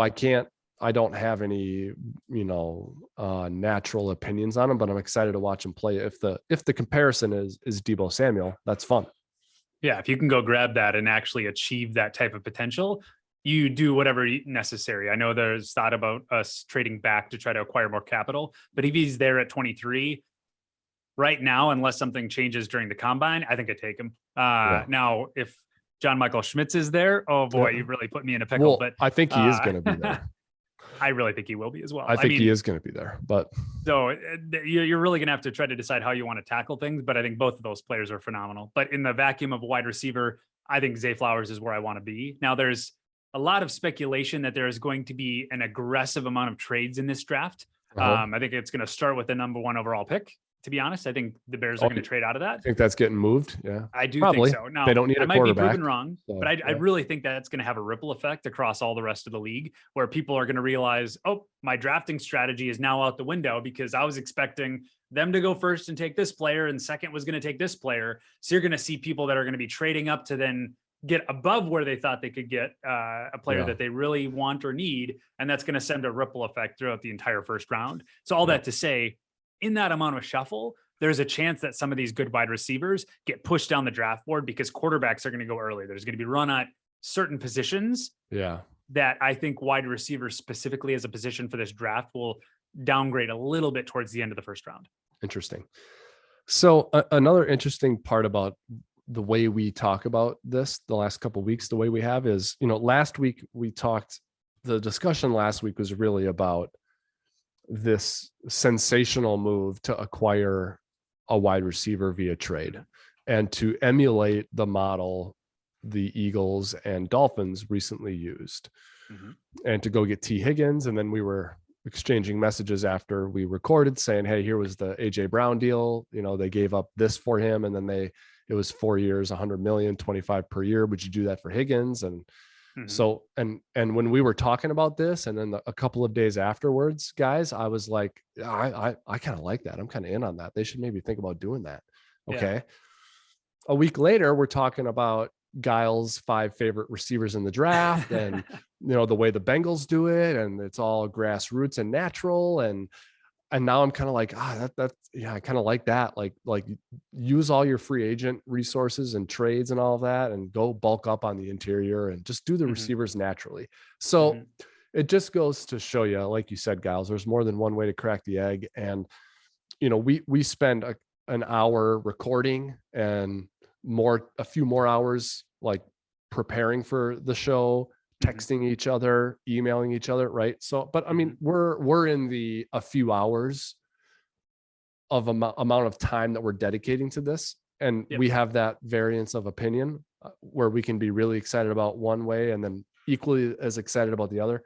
I don't have any, natural opinions on him, but I'm excited to watch him play. If the comparison is Deebo Samuel, that's fun. Yeah. If you can go grab that and actually achieve that type of potential, you do whatever necessary. I know there's thought about us trading back to try to acquire more capital, but if he's there at 23 right now, unless something changes during the combine, I think I'd take him. Now, if John Michael Schmitz is there, oh boy, you really put me in a pickle. Well, but I think he is going to be there. I really think he will be as well. I think he is going to be there, but so you're really going to have to try to decide how you want to tackle things. But I think both of those players are phenomenal. But in the vacuum of a wide receiver, I think Zay Flowers is where I want to be. Now, there's a lot of speculation that there is going to be an aggressive amount of trades in this draft. I think it's going to start with the number 1 overall pick. To be honest, I think the Bears are going to trade out of that. I think that's getting moved. Yeah, I do think so. Now, they don't need a quarterback. I might be proven wrong, but I really think that's going to have a ripple effect across all the rest of the league, where people are going to realize, oh, my drafting strategy is now out the window because I was expecting them to go first and take this player, and second was going to take this player. So you're going to see people that are going to be trading up to then get above where they thought they could get a player that they really want or need, and that's going to send a ripple effect throughout the entire first round. So all that to say, in that amount of shuffle, there's a chance that some of these good wide receivers get pushed down the draft board because quarterbacks are going to go early. There's going to be run at certain positions that I think wide receivers specifically as a position for this draft will downgrade a little bit towards the end of the first round. Interesting. So another interesting part about the way we talk about this the last couple of weeks, the way we have is, last week the discussion last week was really about this sensational move to acquire a wide receiver via trade and to emulate the model the Eagles and Dolphins recently used, and to go get T. Higgins. And then we were exchanging messages after we recorded saying, hey, here was the AJ Brown deal. They gave up this for him. And then it was 4 years, 100 million, 25 per year. Would you do that for Higgins? And so, and when we were talking about this, and then a couple of days afterwards, guys, I was like, I kind of like that. I'm kind of in on that. They should maybe think about doing that. Okay. A week later, we're talking about Gyles' 5 favorite receivers in the draft and, the way the Bengals do it. And it's all grassroots and natural. And now I'm kind of like, I kind of like that. Like use all your free agent resources and trades and all of that and go bulk up on the interior and just do the receivers naturally. So it just goes to show you, like you said, Gyles, there's more than one way to crack the egg. And, we spend an hour recording and a few more hours, like preparing for the show, texting each other, emailing each other. Right. So, but I mean, we're in a few hours of amount of time that we're dedicating to this. And we have that variance of opinion where we can be really excited about one way and then equally as excited about the other.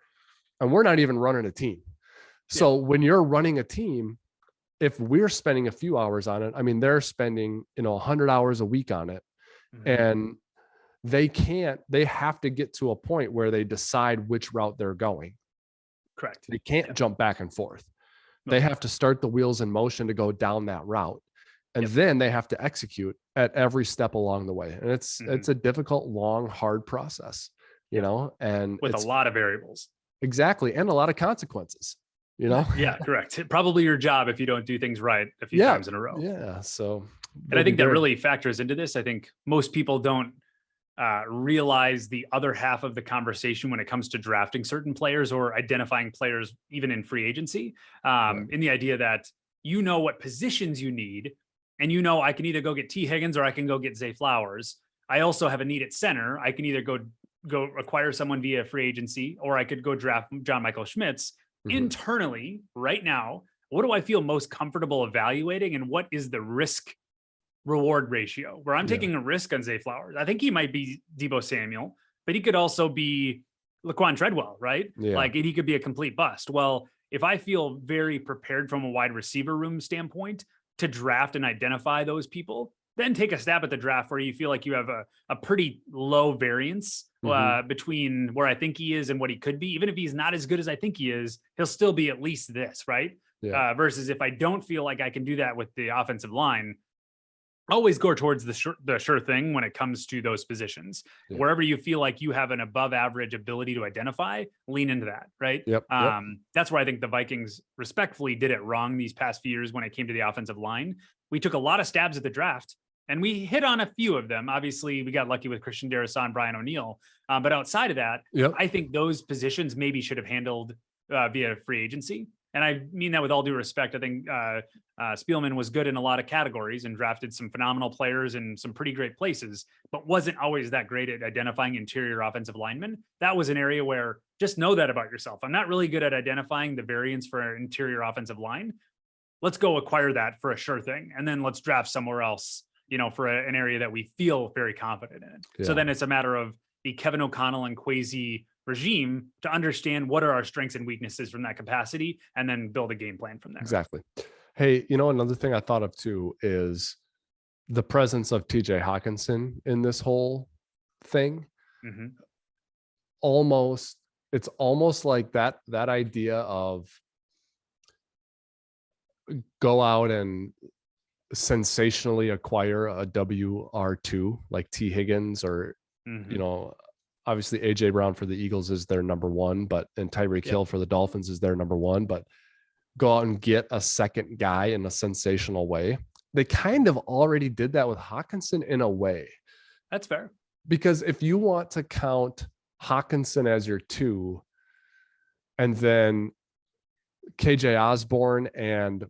And we're not even running a team. So when you're running a team, if we're spending a few hours on it, I mean, they're spending, 100 hours a week on it. And they have to get to a point where they decide which route they're going. Correct. They can't jump back and forth. They have to start the wheels in motion to go down that route. And then they have to execute at every step along the way. And it's a difficult, long, hard process, and with a lot of variables. Exactly. And a lot of consequences, Yeah, correct. Probably your job if you don't do things right a few times in a row. Yeah. So, and I think that really factors into this. I think most people don't realize the other half of the conversation when it comes to drafting certain players or identifying players, even in free agency, in the idea that what positions you need. And I can either go get T. Higgins or I can go get Zay Flowers. I also have a need at center. I can either go acquire someone via free agency, or I could go draft John Michael Schmitz. Internally right now. What do I feel most comfortable evaluating, and what is the risk reward ratio where I'm taking a risk on Zay Flowers? I think he might be Deebo Samuel, but he could also be Laquan Treadwell, right? Like he could be a complete bust. Well, if I feel very prepared from a wide receiver room standpoint to draft and identify those people, then take a stab at the draft where you feel like you have a pretty low variance between where I think he is and what he could be. Even if he's not as good as I think he is, he'll still be at least this, right? Versus if I don't feel like I can do that with the offensive line, always go towards the sure thing when it comes to those positions. Wherever you feel like you have an above average ability to identify, lean into that, right? That's where I think the Vikings respectfully did it wrong these past few years when it came to the offensive line. We took a lot of stabs at the draft, and we hit on a few of them. Obviously, we got lucky with Christian Darrisaw and Brian O'Neill. But outside of that, I think those positions maybe should have handled via free agency. And I mean that with all due respect. I think Spielman was good in a lot of categories and drafted some phenomenal players in some pretty great places, but wasn't always that great at identifying interior offensive linemen. That was an area where just know that about yourself. I'm not really good at identifying the variance for an interior offensive line. Let's go acquire that for a sure thing. And then let's draft somewhere else, for an area that we feel very confident in. So then it's a matter of the Kevin O'Connell and Kwesi regime to understand what are our strengths and weaknesses from that capacity, and then build a game plan from there. Exactly. Hey, another thing I thought of too is the presence of TJ Hawkinson in this whole thing. It's almost like that idea of go out and sensationally acquire a WR2 like T. Higgins or, obviously AJ Brown for the Eagles is their number one, and Tyreek Hill for the Dolphins is their number one, but go out and get a second guy in a sensational way. They kind of already did that with Hawkinson in a way. That's fair. Because if you want to count Hawkinson as your 2, and then KJ Osborne and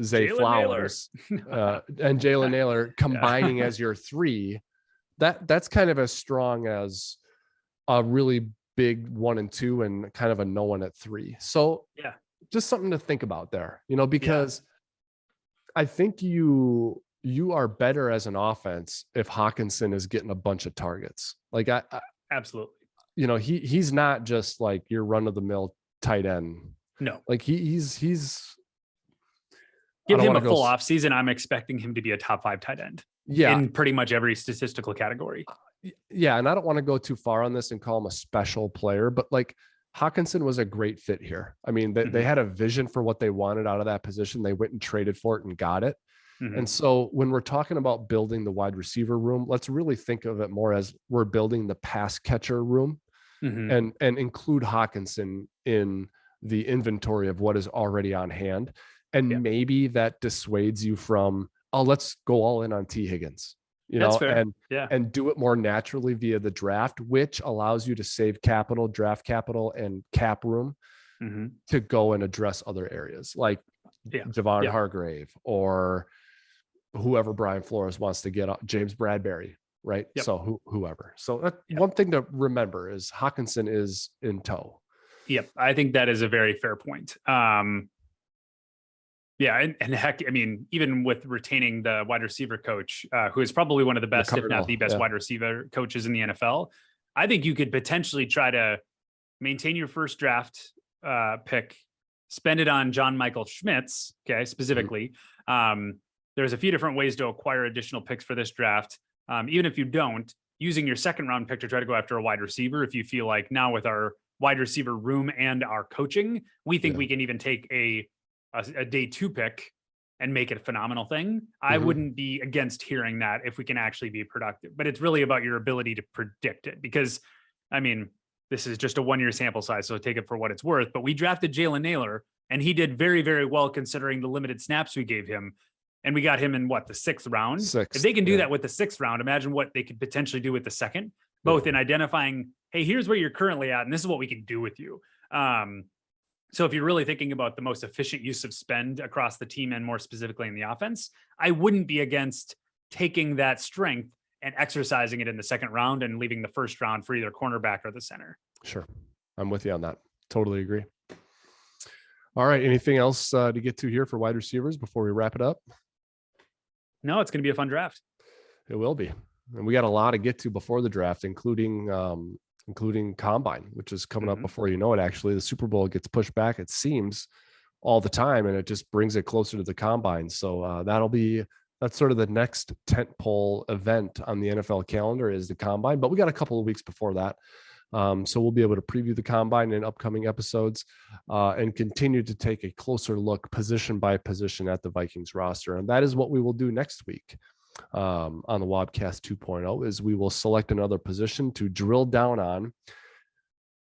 Zay Flowers and Jalen Naylor combining as your 3, that's kind of as strong as a really big 1 and 2 and kind of a no one at 3. So just something to think about there, because I think you are better as an offense if Hawkinson is getting a bunch of targets. Like I absolutely, he's not just like your run of the mill tight end. No, like he's give him a full off season. I'm expecting him to be a top 5 tight end. In pretty much every statistical category. Yeah. And I don't want to go too far on this and call him a special player, but like Hawkinson was a great fit here. I mean, they had a vision for what they wanted out of that position. They went and traded for it and got it. And so when we're talking about building the wide receiver room, let's really think of it more as we're building the pass catcher room, and include Hockenson in the inventory of what is already on hand. And maybe that dissuades you from, oh, let's go all in on T. Higgins, and do it more naturally via the draft, which allows you to save capital, draft capital, and cap room to go and address other areas like Javon Hargrave or whoever Brian Flores wants to get, James Bradbury, right? So whoever. So one thing to remember is Hockenson is in tow. Yep. I think that is a very fair point. And heck, I mean, even with retaining the wide receiver coach, who is probably one of the best, if not the best wide receiver coaches in the NFL, I think you could potentially try to maintain your first draft pick, spend it on John Michael Schmitz, specifically. There's a few different ways to acquire additional picks for this draft. Even if you don't, using your second round pick to try to go after a wide receiver, if you feel like now with our wide receiver room and our coaching, we think we can even take a day 2 pick and make it a phenomenal thing. I wouldn't be against hearing that if we can actually be productive, but it's really about your ability to predict it, because I mean, this is just a 1-year sample size, so take it for what it's worth, but we drafted Jalen Naylor and he did very, very well considering the limited snaps we gave him. And we got him in the 6th round. If they can do that with the 6th round, imagine what they could potentially do with the 2nd, both in identifying, hey, here's where you're currently at, and this is what we can do with you. So if you're really thinking about the most efficient use of spend across the team and more specifically in the offense, I wouldn't be against taking that strength and exercising it in the 2nd round and leaving the 1st round for either cornerback or the center. Sure. I'm with you on that. Totally agree. All right. Anything else to get to here for wide receivers before we wrap it up? No, it's going to be a fun draft. It will be. And we got a lot to get to before the draft, including combine, which is coming up before you know it. Actually, the Super Bowl gets pushed back, it seems, all the time, and it just brings it closer to the combine. So that's sort of the next tentpole event on the NFL calendar is the combine. But we got a couple of weeks before that. So we'll be able to preview the combine in upcoming episodes and continue to take a closer look position by position at the Vikings roster. And that is what we will do next week on the Wobcast 2.0 is we will select another position to drill down on.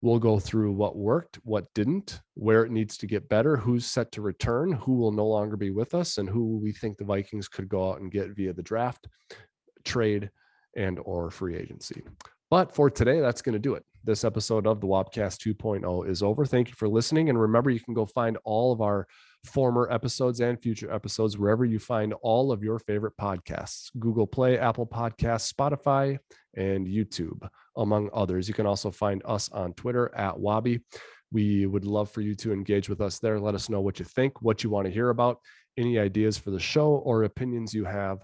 We'll go through what worked, what didn't, where it needs to get better, who's set to return, who will no longer be with us, and who we think the Vikings could go out and get via the draft, trade, and or free agency. But for today, that's going to do it. This episode of the Wobcast 2.0 is over. Thank you for listening. And remember, you can go find all of our former episodes and future episodes wherever you find all of your favorite podcasts: Google Play, Apple Podcasts, Spotify, and YouTube, among others. You can also find us on Twitter at Wobby. We would love for you to engage with us there. Let us know what you think, what you want to hear about, any ideas for the show or opinions you have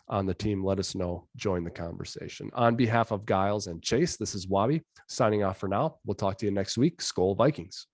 on the team. Let us know. Join the conversation. On behalf of Gyles and Chase, this is Wobby signing off for now. We'll talk to you next week. Skol Vikings.